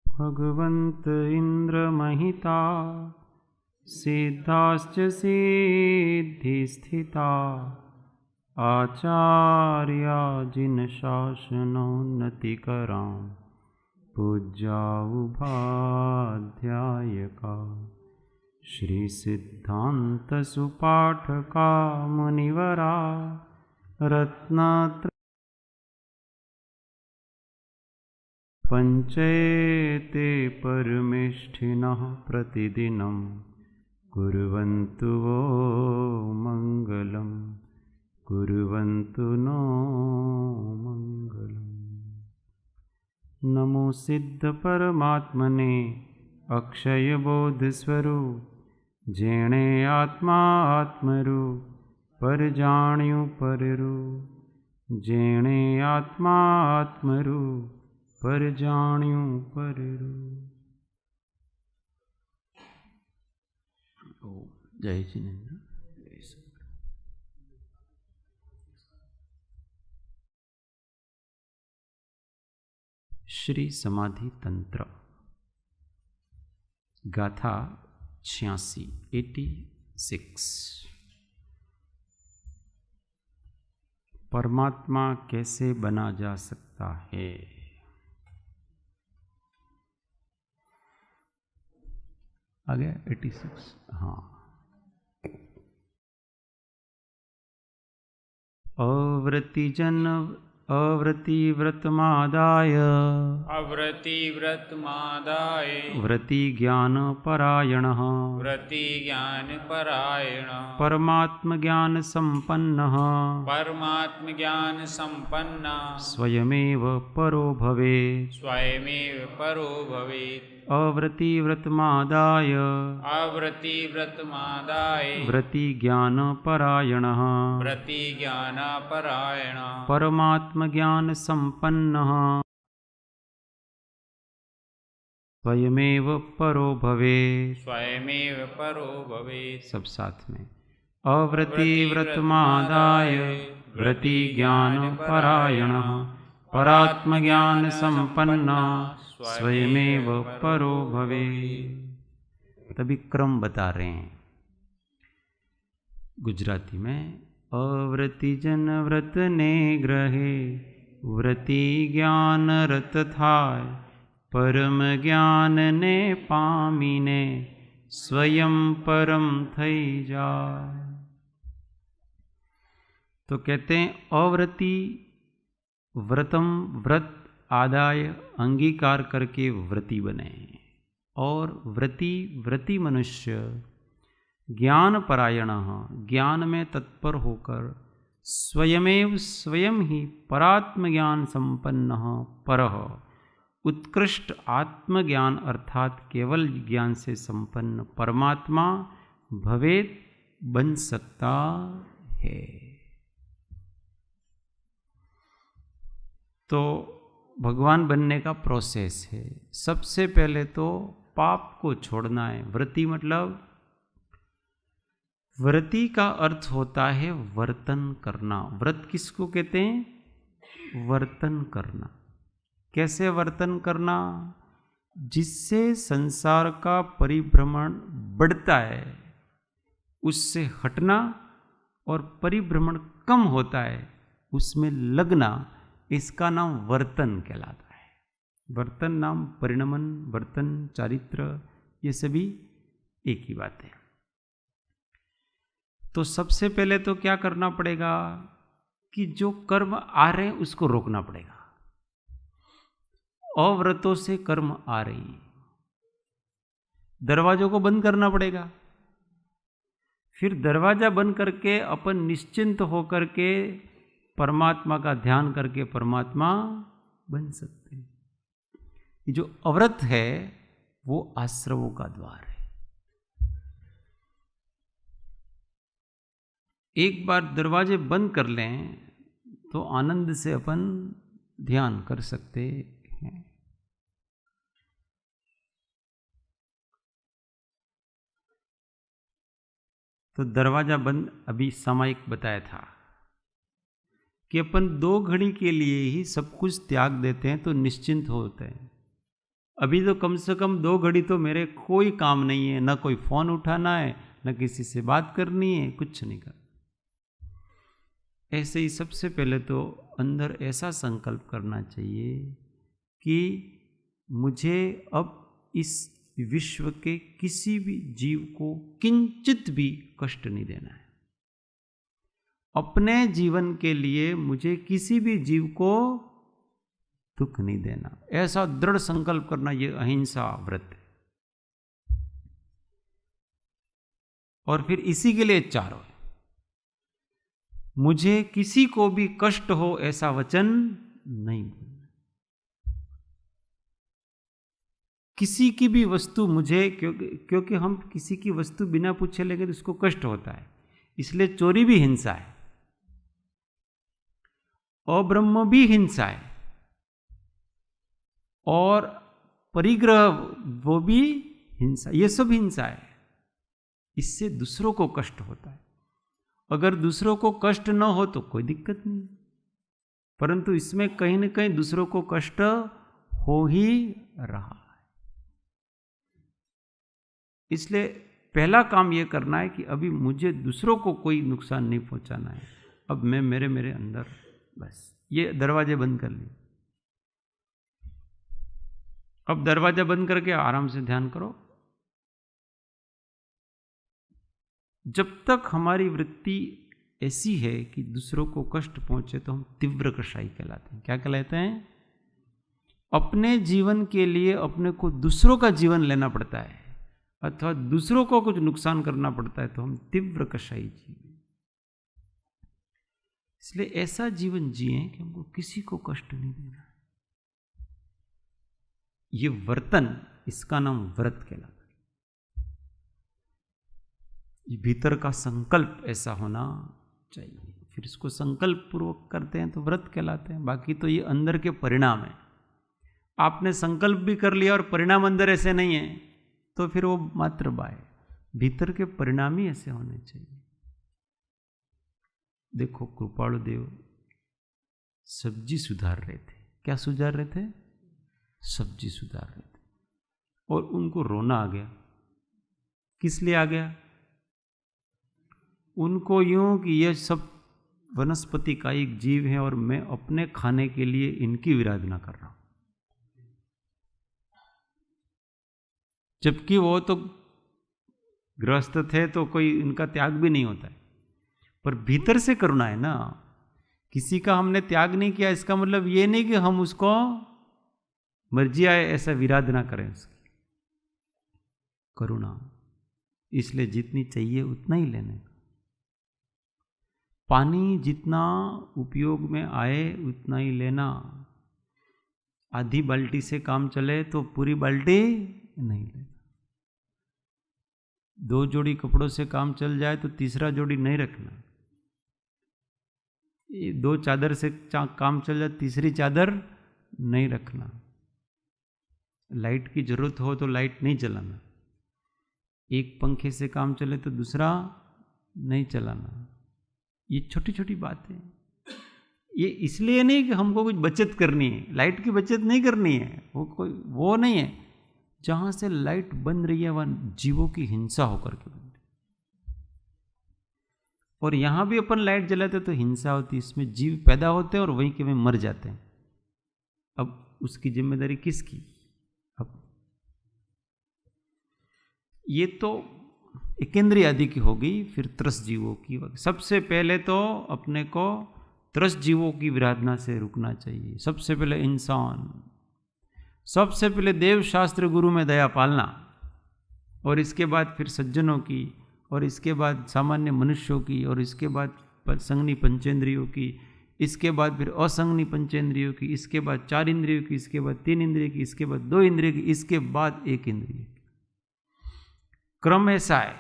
भगवन्त इन्द्रमहिता सिद्धाश्च सिद्धिस्थिता आचार्या जिनशासनोन्नतिकरां पूज्या उपाध्यायका श्रीसिद्धान्तसुपाठका मुनिवरा रत्नत्र पञ्चेते परमेष्ठिनः प्रतिदिनं कुर्वन्तु वो मङ्गलं कुर्वन्तु नो मङ्गलम्। नमो सिद्ध परमात्मने अक्षयबोधस्वरूप जेणे आत्मा आत्मरू पर जाण्यु पररू जेणे आत्मा आत्मरू पर जाण्यु पररू। जय जिनेन्द्र। श्री समाधि तंत्र गाथा 86 परमात्मा कैसे बना जा सकता है। आ गया 86। हाँ। अव्रति व्रतमादाय व्रति ज्ञान परायणः परमात्म ज्ञान संपन्नः स्वयमेव परो भवेत् अव्रति व्रतमादाय व्रति ज्ञान परायणः परमात्म ज्ञान संपन्नः स्वयमेव परो भवेत्। सब साथ में। अव्रति व्रतमादाय व्रति ज्ञान परायणः परात्म ज्ञान संपन्नः स्वयमेव परो भवेत्। तभी क्रम बता रहे हैं गुजराती में। अव्रति जन व्रत ने ग्रहे व्रति ज्ञान रत थाय परम ज्ञान ने पामीने स्वयं परम थई जाय। तो कहते हैं अव्रति व्रतम व्रत आदाय अंगीकार करके व्रति बने और व्रति मनुष्य ज्ञान परायण ज्ञान में तत्पर होकर स्वयं ही परात्म ज्ञान संपन्न परः उत्कृष्ट आत्मज्ञान अर्थात केवल ज्ञान से संपन्न परमात्मा भवेत बन सकता है। तो भगवान बनने का प्रोसेस है। सबसे पहले तो पाप को छोड़ना है। व्रति मतलब व्रति का अर्थ होता है वर्तन करना। व्रत किसको कहते हैं? वर्तन करना। कैसे वर्तन करना? जिससे संसार का परिभ्रमण बढ़ता है उससे हटना और परिभ्रमण कम होता है उसमें लगना, इसका नाम वर्तन कहलाता है। वर्तन नाम परिणमन, वर्तन, चारित्र, ये सभी एक ही बात है। तो सबसे पहले तो क्या करना पड़ेगा कि जो कर्म आ रहे हैं उसको रोकना पड़ेगा। अव्रतों से कर्म आ रही, दरवाजों को बंद करना पड़ेगा। फिर दरवाजा बंद करके अपन निश्चिंत होकर के परमात्मा का ध्यान करके परमात्मा बन सकते हैं। ये जो अव्रत है वो आश्रवों का द्वार है। एक बार दरवाजे बंद कर लें तो आनंद से अपन ध्यान कर सकते हैं। तो दरवाजा बंद अभी सामायिक बताया था कि अपन 2 घड़ी के लिए ही सब कुछ त्याग देते हैं तो निश्चिंत होते हैं। अभी तो कम से कम 2 घड़ी तो मेरे कोई काम नहीं है, ना कोई फोन उठाना है, ना किसी से बात करनी है, कुछ नहीं करना। ऐसे ही सबसे पहले तो अंदर ऐसा संकल्प करना चाहिए कि मुझे अब इस विश्व के किसी भी जीव को किंचित भी कष्ट नहीं देना है। अपने जीवन के लिए मुझे किसी भी जीव को दुख नहीं देना, ऐसा दृढ़ संकल्प करना, ये अहिंसा व्रत है। और फिर इसी के लिए 4 है, मुझे किसी को भी कष्ट हो ऐसा वचन नहीं बोलना। किसी की भी वस्तु मुझे, क्योंकि हम किसी की वस्तु बिना पूछे लेंगे तो उसको कष्ट होता है, इसलिए चोरी भी हिंसा है, अब्रह्म भी हिंसा है, और परिग्रह वो भी हिंसा, ये सब हिंसा है। इससे दूसरों को कष्ट होता है। अगर दूसरों को कष्ट न हो तो कोई दिक्कत नहीं, परंतु इसमें कहीं न कहीं दूसरों को कष्ट हो ही रहा है। इसलिए पहला काम यह करना है कि अभी मुझे दूसरों को कोई नुकसान नहीं पहुंचाना है। अब मैं मेरे अंदर बस ये दरवाजे बंद कर लिए। अब दरवाजा बंद करके आराम से ध्यान करो। जब तक हमारी वृत्ति ऐसी है कि दूसरों को कष्ट पहुंचे तो हम तीव्र कषाई कहलाते हैं। क्या कहलाते हैं? अपने जीवन के लिए अपने को दूसरों का जीवन लेना पड़ता है अथवा दूसरों को कुछ नुकसान करना पड़ता है तो हम तीव्र कषाई जिए। इसलिए ऐसा जीवन जिए कि हमको किसी को कष्ट नहीं देना। ये वर्तन, इसका नाम व्रत कहलाता है। ये भीतर का संकल्प ऐसा होना चाहिए, फिर इसको संकल्प पूर्वक करते हैं तो व्रत कहलाते हैं। बाकी तो ये अंदर के परिणाम है। आपने संकल्प भी कर लिया और परिणाम अंदर ऐसे नहीं है तो फिर वो मात्र बाय। भीतर के परिणाम ही ऐसे होने चाहिए। देखो कृपालु देव सब्जी सुधार रहे थे। क्या सुधार रहे थे? सब्जी सुधार रहे थे और उनको रोना आ गया। किस लिए आ गया? उनको यूं कि यह सब वनस्पति का एक जीव है और मैं अपने खाने के लिए इनकी विराधना कर रहा हूं। जबकि वो तो गृहस्थ थे तो कोई इनका त्याग भी नहीं होता है, पर भीतर से करुणा है ना। किसी का हमने त्याग नहीं किया इसका मतलब ये नहीं कि हम उसको मर्जी आए ऐसा विराधना करें। उसकी करुणा, इसलिए जितनी चाहिए उतना ही लेने का। पानी जितना उपयोग में आए उतना ही लेना। आधी बाल्टी से काम चले तो पूरी बाल्टी नहीं लेना। 2 जोड़ी कपड़ों से काम चल जाए तो तीसरा जोड़ी नहीं रखना। 2 चादर से काम चल जाए तीसरी चादर नहीं रखना। लाइट की जरूरत हो तो लाइट नहीं चलाना। एक पंखे से काम चले तो दूसरा नहीं चलाना। ये छोटी छोटी बातें। ये इसलिए नहीं कि हमको कुछ बचत करनी है, लाइट की बचत नहीं करनी है, वो नहीं है। जहां से लाइट बन रही है वह जीवों की हिंसा होकर के बन रही। और यहां भी अपन लाइट जलाते तो हिंसा होती, इसमें जीव पैदा होते हैं और वहीं के वहीं मर जाते हैं। अब उसकी जिम्मेदारी किसकी? अब ये तो एकेंद्रीय आदि की होगी, फिर त्रस जीवों की। सबसे पहले तो अपने को त्रस जीवों की विराधना से रुकना चाहिए। सबसे पहले इंसान, सबसे पहले देव शास्त्र गुरु में दया पालना, और इसके बाद फिर सज्जनों की, और इसके बाद सामान्य मनुष्यों की, और इसके बाद संगनी पंचेंद्रियों की, इसके बाद फिर असंगनी पंचेंद्रियों की, इसके बाद 4 इंद्रियों की, इसके बाद 3 इंद्रिय की, इसके बाद 2 इंद्रिय की, इसके बाद 1 इंद्रिय की। क्रम ऐसा है।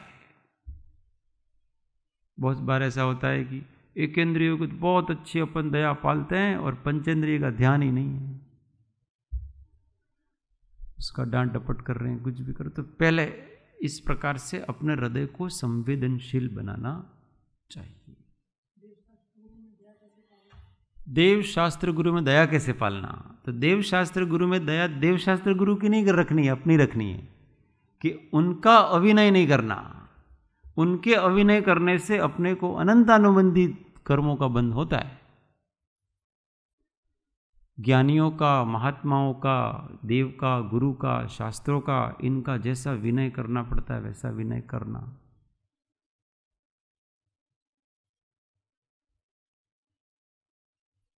बहुत बार ऐसा होता है कि 1 इंद्रियों को बहुत अच्छी अपन दया पालते हैं और पंचेंद्रिय का ध्यान ही नहीं है, उसका डांट डपट कर रहे हैं, कुछ भी करो। तो पहले इस प्रकार से अपने हृदय को संवेदनशील बनाना चाहिए। देव शास्त्र गुरु में दया कैसे पालना? तो देव शास्त्र गुरु में दया देव शास्त्र गुरु की नहीं रखनी है, अपनी रखनी है कि उनका अभिनय नहीं करना। उनके अभिनय करने से अपने को अनंतानुबंधी कर्मों का बंध होता है। ज्ञानियों का, महात्माओं का, देव का, गुरु का, शास्त्रों का, इनका जैसा विनय करना पड़ता है वैसा विनय करना।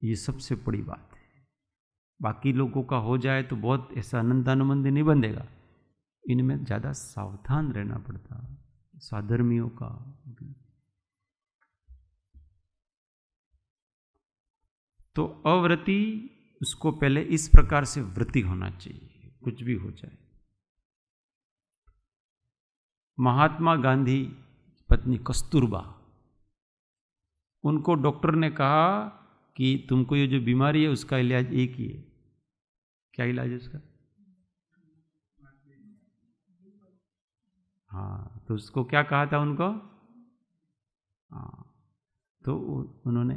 ये सबसे बड़ी बात है। बाकी लोगों का हो जाए तो बहुत ऐसा अनंतानुबंधी नहीं बंधेगा, इनमें ज़्यादा सावधान रहना पड़ता है। साधर्मियों का तो अव्रति, उसको पहले इस प्रकार से व्रति होना चाहिए, कुछ भी हो जाए। महात्मा गांधी पत्नी कस्तूरबा, उनको डॉक्टर ने कहा कि तुमको ये जो बीमारी है उसका इलाज एक ही है। क्या इलाज है उसका? हाँ, तो उसको क्या कहा था उनको? हाँ, तो उन्होंने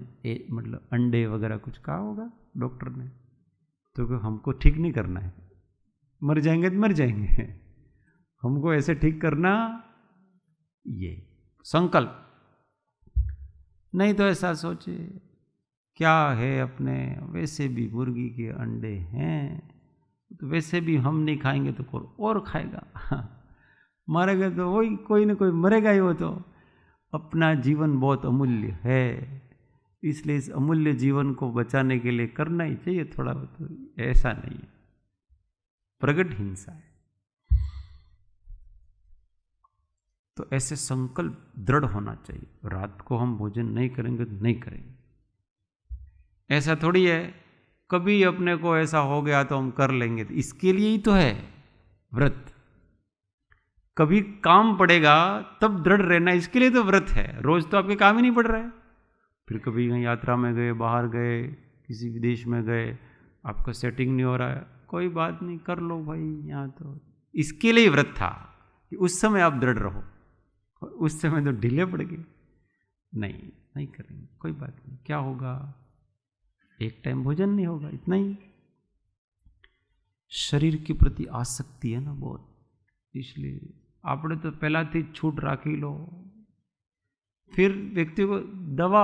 मतलब अंडे वगैरह कुछ कहा होगा डॉक्टर ने, तो हमको ठीक नहीं करना है, मर जाएंगे तो मर जाएंगे, हमको ऐसे ठीक करना, ये संकल्प। नहीं तो ऐसा सोचे क्या है, अपने वैसे भी मुर्गी के अंडे हैं, तो वैसे भी हम नहीं खाएंगे तो कोई और खाएगा, मरेगा तो वही, कोई ना कोई मरेगा ही। वो तो अपना जीवन बहुत अमूल्य है, इसलिए इस अमूल्य जीवन को बचाने के लिए करना ही चाहिए थोड़ा बहुत। ऐसा नहीं है, प्रगट हिंसा है। तो ऐसे संकल्प दृढ़ होना चाहिए। रात को हम भोजन नहीं करेंगे तो नहीं करेंगे, ऐसा थोड़ी है कभी अपने को ऐसा हो गया तो हम कर लेंगे। तो इसके लिए ही तो है व्रत। कभी काम पड़ेगा तब दृढ़ रहना, इसके लिए तो व्रत है। रोज तो आपके काम ही नहीं पड़ रहा है। फिर कभी कहीं यात्रा में गए, बाहर गए, किसी विदेश में गए, आपका सेटिंग नहीं हो रहा है, कोई बात नहीं, कर लो भाई यहाँ। तो इसके लिए व्रत था कि उस समय आप दृढ़ रहो, उस समय तो ढीले पड़ गए, नहीं करेंगे, कोई बात नहीं, क्या होगा, एक टाइम भोजन नहीं होगा, इतना ही। शरीर के प्रति आसक्ति है ना बहुत, इसलिए आपने तो पहलाથી छूट રાખી लो। फिर व्यक्ति को दवा,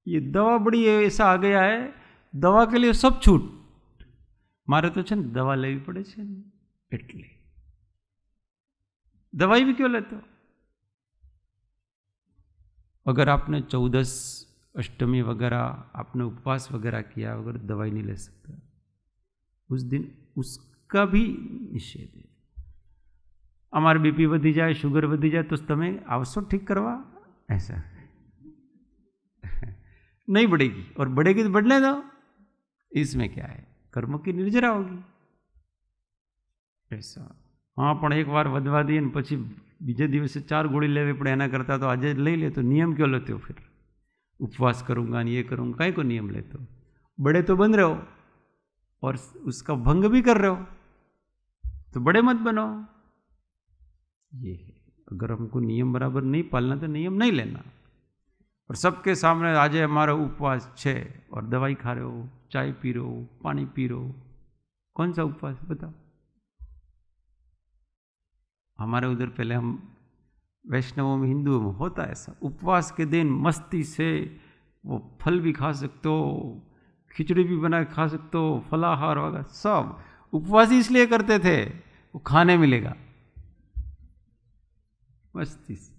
ये दवा बड़ी ऐसा आ गया है, दवा के लिए सब छूट। मारे तो છે ને દવા લેવી પડે છે ને, એટલે दवाई भी क्यों लेते हो? अगर आपने 14 अष्टमी वगैरह आपने उपवास वगैरह किया, अगर दवाई नहीं ले सकता उस दिन, उसका भी निषेध है। हमारे बीपी वधी जाए, शुगर वधी जाए तो તમે આવશો ठीक करवा, ऐसा नहीं बढ़ेगी, और बढ़ेगी तो बढ़ने दो, इसमें क्या है, कर्मों की निर्जरा होगी ऐसा। हाँ, પણ एक बार વધવા દઈએ ને પછી બીજે દિવસે 4 गोली लेवी पड़े, एना करता तो आज ले ले, तो नियम क्यों लेते हो? फिर उपवास करूंगा, ये करूंगा, कहीं को नियम लेते हो? बड़े तो बन रहे हो और उसका भंग भी कर रहे हो, तो बड़े मत बनो। ये है, अगर हमको नियम बराबर नहीं पालना तो नियम नहीं लेना। और सबके सामने आज हमारा उपवास है और दवाई खा रहे हो, चाय पी रहे हो, पानी पी रहे हो, कौन सा उपवास बताओ? हमारे उधर पहले, हम वैष्णवों में, हिंदुओं में होता है ऐसा, उपवास के दिन मस्ती से वो फल भी खा सकते हो, खिचड़ी भी बना के खा सकते हो, फलाहार वगैरह सब। उपवास इसलिए करते थे वो खाने मिलेगा, मस्ती से।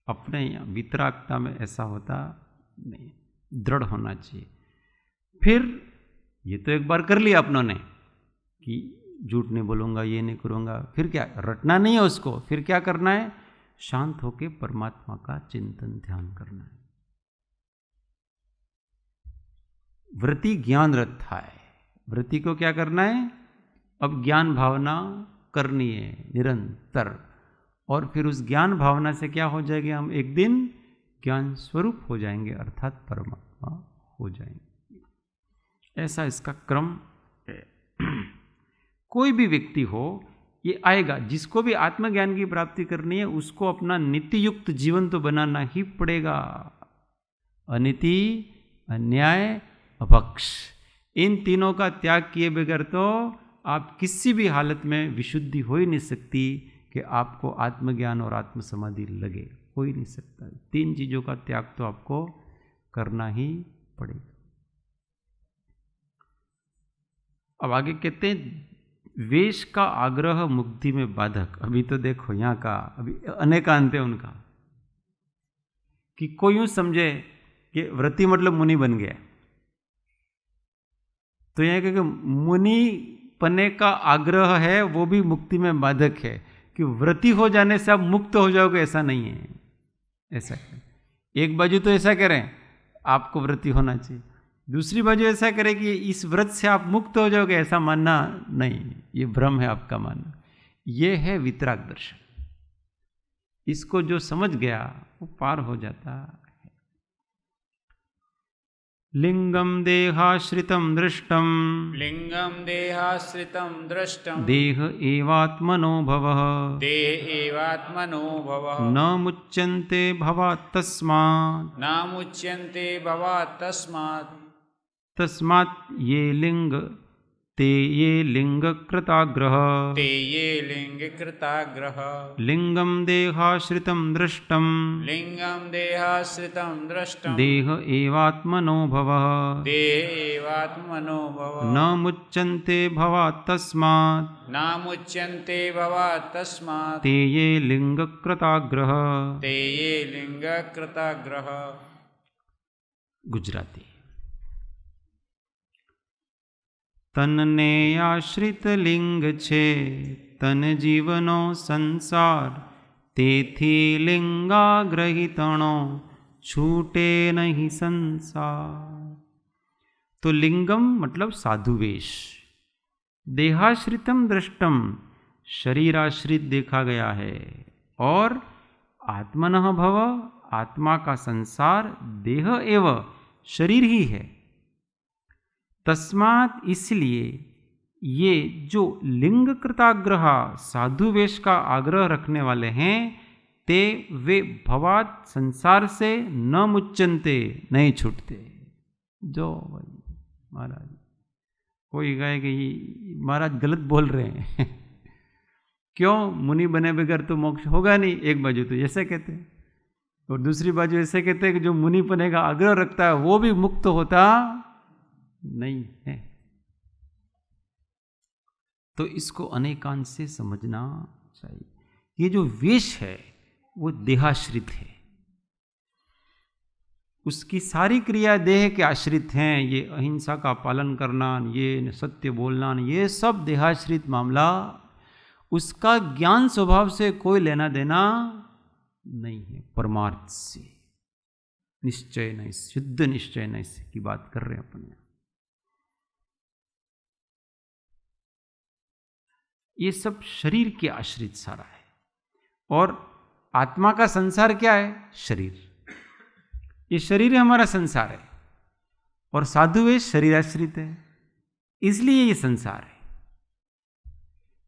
अपने यहाँ वितरागता में ऐसा होता नहीं, दृढ़ होना चाहिए। फिर ये तो एक बार कर लिया अपनों ने कि झूठ नहीं बोलूंगा, ये नहीं करूंगा, फिर क्या, रटना नहीं है उसको। फिर क्या करना है? शांत होके परमात्मा का चिंतन ध्यान करना है। व्रति ज्ञान रखता है। व्रति को क्या करना है? अब ज्ञान भावना करनी है निरंतर, और फिर उस ज्ञान भावना से क्या हो जाएंगे, हम एक दिन ज्ञान स्वरूप हो जाएंगे, अर्थात परमात्मा हो जाएंगे। ऐसा इसका क्रम है। कोई भी व्यक्ति हो, ये आएगा। जिसको भी आत्मज्ञान की प्राप्ति करनी है उसको अपना नीति युक्त जीवन तो बनाना ही पड़ेगा। अनीति, अन्याय, अपक्ष, इन तीनों का त्याग किए बगैर तो आप किसी भी हालत में विशुद्धि हो ही नहीं सकती कि आपको आत्मज्ञान और आत्म समाधि लगे, हो ही नहीं सकता। तीन चीजों का त्याग तो आपको करना ही पड़ेगा। अब आगे कहते हैं वेश का आग्रह मुक्ति में बाधक। अभी तो देखो यहाँ का अभी अनेकांत है उनका, कि कोई यूं समझे कि व्रती मतलब मुनि बन गया, तो यहाँ कि मुनि पने का आग्रह है वो भी मुक्ति में बाधक है, कि व्रती हो जाने से आप मुक्त हो जाओगे, ऐसा नहीं है। ऐसा एक बाजू तो ऐसा कह रहे हैं आपको व्रती होना चाहिए, दूसरी बाजू ऐसा करे कि इस व्रत से आप मुक्त हो जाओगे, ऐसा मानना नहीं, ये भ्रम है आपका मानना। ये है वितराग दर्शन। इसको जो समझ गया वो पार हो जाता है। लिंगम देहाश्रितम दृष्टम, लिंगम देहाश्रितम दृष्टम, देह एवात्मनो भवः, देह एवात्मनो भवः, न मुच्यन्ते भवात् तस्मात्, न मुच्यन्ते भवात् तस्मात्, तस्मात् ये लिंग ते ये लिंग कृताग्रह, ते ये लिंग कृताग्रह, लिंगम देहाश्रितम दृष्टम, लिंगम देहाश्रितम दृष्टम, देह एवात्मनो भवः, देह एवात्मनो भवः, न मुच्यन्ते भवात् तस्मात्, न मुच्यन्ते भवात् तस्मात्, ते ये लिंग कृताग्रह। ते ये लिंग कृताग्रह। गुजराती। तनने आश्रित लिंग छे तन जीवनो संसार, तेथी लिंगाग्रहितणो छूटे नहीं संसार। तो लिंगम मतलब साधुवेश, देहाश्रितम दृष्टम शरीराश्रित देखा गया है, और आत्मनः भव आत्मा का संसार, देह एव शरीर ही है। तस्मात् इसलिए ये जो लिंग कृताग्रह साधु वेश का आग्रह रखने वाले हैं, ते वे भवात संसार से न मुच्यन्ते, नहीं छूटते। जो भाई महाराज कोई कहे कि महाराज गलत बोल रहे हैं क्यों, मुनि बने बगैर तो मोक्ष होगा नहीं। एक बाजू तो ऐसे कहते हैं और दूसरी बाजू ऐसे कहते हैं कि जो मुनि बने का आग्रह रखता है वो भी मुक्त होता नहीं है। तो इसको अनेकांश से समझना चाहिए। ये जो वेश है वो देहाश्रित है, उसकी सारी क्रिया देह के आश्रित हैं। ये अहिंसा का पालन करना, ये सत्य बोलना, ये सब देहाश्रित मामला, उसका ज्ञान स्वभाव से कोई लेना देना नहीं है। परमार्थ से निश्चय नहीं, शुद्ध निश्चय नहीं से की बात कर रहे हैं अपन। ये सब शरीर के आश्रित सारा है, और आत्मा का संसार क्या है? शरीर। ये शरीर हमारा संसार है, और साधु वे शरीर आश्रित है, इसलिए ये संसार है।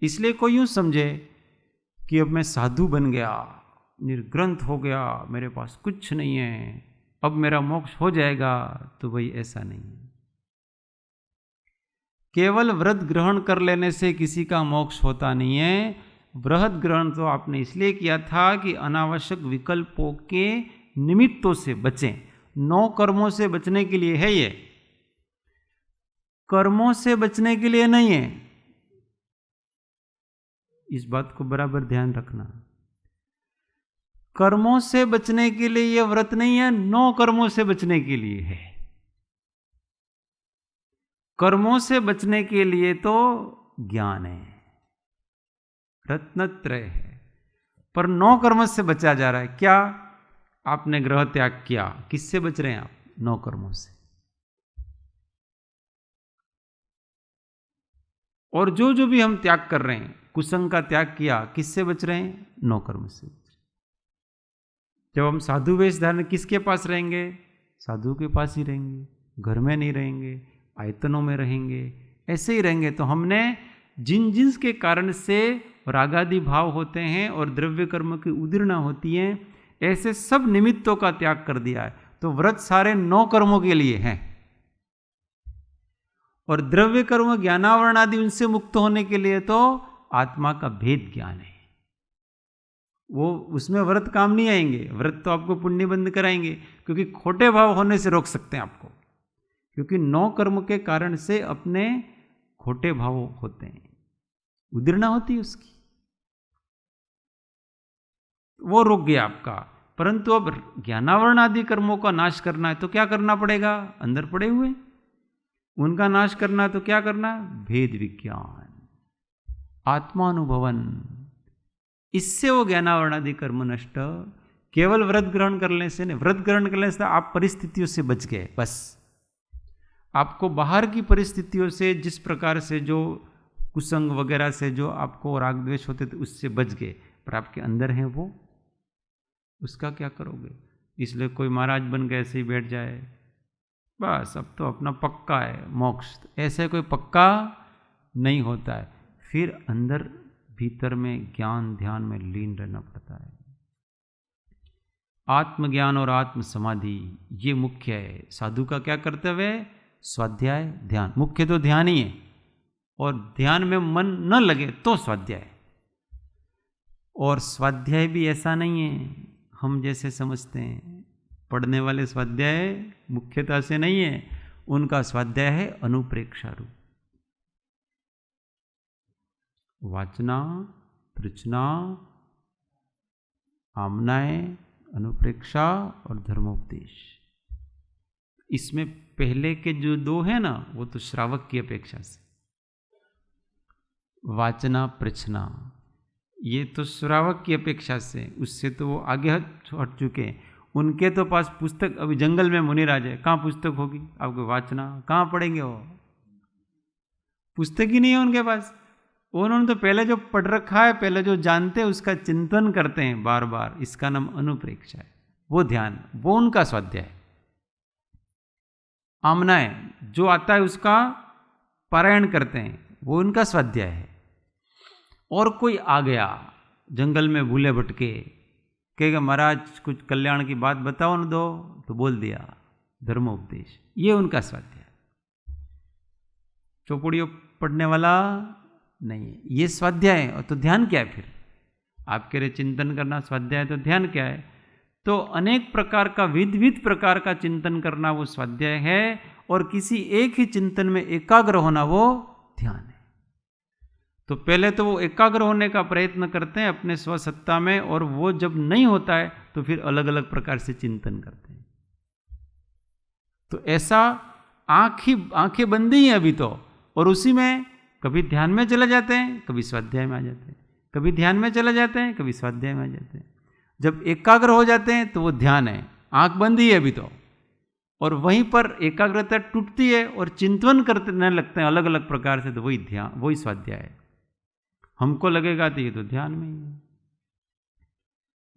इसलिए कोई यूं समझे कि अब मैं साधु बन गया, निर्ग्रंथ हो गया, मेरे पास कुछ नहीं है, अब मेरा मोक्ष हो जाएगा, तो भाई ऐसा नहीं है। केवल व्रत ग्रहण कर लेने से किसी का मोक्ष होता नहीं है। व्रत ग्रहण तो आपने इसलिए किया था कि अनावश्यक विकल्पों के निमित्तों से बचें। 9 कर्मों से बचने के लिए है, ये कर्मों से बचने के लिए नहीं है। इस बात को बराबर ध्यान रखना। कर्मों से बचने के लिए यह व्रत नहीं है, 9 कर्मों से बचने के लिए है। कर्मों से बचने के लिए तो ज्ञान है, रत्नत्रय है, पर 9 कर्मों से बचा जा रहा है। क्या? आपने ग्रह त्याग किया, किससे बच रहे हैं आप? 9 कर्मों से। और जो जो भी हम त्याग कर रहे हैं, कुसंग का त्याग किया, किससे बच रहे हैं? 9 कर्म से। जब हम साधु वेश धारण, किसके पास रहेंगे? साधु के पास ही रहेंगे, घर में नहीं रहेंगे, आयतनों में रहेंगे, ऐसे ही रहेंगे। तो हमने जिन जिन्स के कारण से रागादि भाव होते हैं और द्रव्य कर्म की उदीर्णा होती है, ऐसे सब निमित्तों का त्याग कर दिया है। तो व्रत सारे 9 कर्मों के लिए हैं, और द्रव्य कर्म ज्ञानावरण आदि उनसे मुक्त होने के लिए तो आत्मा का भेद ज्ञान है। वो उसमें व्रत काम नहीं आएंगे। व्रत तो आपको पुण्य बंद कराएंगे, क्योंकि खोटे भाव होने से रोक सकते हैं आपको, क्योंकि 9 कर्म के कारण से अपने खोटे भाव होते हैं, उदीर्णा होती है उसकी, वो रोक गया आपका। परंतु अब ज्ञानावरण आदि कर्मों का नाश करना है तो क्या करना पड़ेगा? अंदर पड़े हुए उनका नाश करना है तो क्या करना? भेद विज्ञान, आत्मानुभवन। इससे वो ज्ञानावरण आदि कर्म नष्ट। केवल व्रत ग्रहण करने से नहीं, व्रत ग्रहण करने से आप परिस्थितियों से बच गए। बस आपको बाहर की परिस्थितियों से, जिस प्रकार से जो कुसंग वगैरह से जो आपको राग द्वेष होते थे उससे बच गए, पर आपके अंदर है वो, उसका क्या करोगे? इसलिए कोई महाराज बन के ऐसे ही बैठ जाए, बस अब तो अपना पक्का है मोक्ष, ऐसे कोई पक्का नहीं होता है। फिर अंदर भीतर में ज्ञान ध्यान में लीन रहना पड़ता है। आत्मज्ञान और आत्म समाधि ये मुख्य है। साधु का क्या कर्तव्य है? स्वाध्याय ध्यान। मुख्य तो ध्यान ही है, और ध्यान में मन न लगे तो स्वाध्याय। और स्वाध्याय भी ऐसा नहीं है हम जैसे समझते हैं, पढ़ने वाले स्वाध्याय मुख्यता से नहीं है, उनका स्वाध्याय है अनुप्रेक्षा रूप। वाचना, पृछना, आमनाएं, अनुप्रेक्षा और धर्मोपदेश। इसमें पहले के जो 2 हैं ना, वो तो श्रावक की अपेक्षा से, वाचना पृछना, ये तो श्रावक की अपेक्षा से, उससे तो वो आगे हट चुके हैं। उनके तो पास पुस्तक, अभी जंगल में मुनिराज है, कहाँ पुस्तक होगी आपको? वाचना कहाँ पढ़ेंगे? वो पुस्तक ही नहीं है उनके पास। उन्होंने तो पहले जो पढ़ रखा है, पहले जो जानते हैं उसका चिंतन करते हैं बार बार, इसका नाम अनुप्रेक्षा है। वो ध्यान, वो उनका स्वाध्याय है। आमनाएं, जो आता है उसका पारायण करते हैं, वो उनका स्वाध्याय है। और कोई आ गया जंगल में भूले भटके, कहेगा महाराज कुछ कल्याण की बात बताओ न दो, तो बोल दिया धर्मोपदेश, ये उनका स्वाध्याय। चौपड़ियों पढ़ने वाला नहीं है, ये स्वाध्याय है। और तो ध्यान क्या है फिर? आप कह रहे चिंतन करना स्वाध्याय, तो ध्यान क्या है? तो अनेक प्रकार का, विविध प्रकार का चिंतन करना वो स्वाध्याय है, और किसी एक ही चिंतन में एकाग्र होना वो ध्यान है। तो पहले तो वो एकाग्र होने का प्रयत्न करते हैं अपने स्वसत्ता में, और वो जब नहीं होता है तो फिर अलग अलग प्रकार से चिंतन करते हैं। तो ऐसा आंखें बंद ही हैं अभी तो, और उसी में कभी ध्यान में चले जाते हैं, कभी स्वाध्याय में आ जाते हैं, कभी ध्यान में चले जाते हैं, कभी स्वाध्याय में आ जाते हैं। जब एकाग्र हो जाते हैं तो वो ध्यान है, आंख बंद ही है अभी तो, और वहीं पर एकाग्रता टूटती है और चिंतन करने लगते हैं अलग अलग प्रकार से, तो वही ध्यान, वही स्वाध्याय है। हमको लगेगा तो ये तो ध्यान में ही है।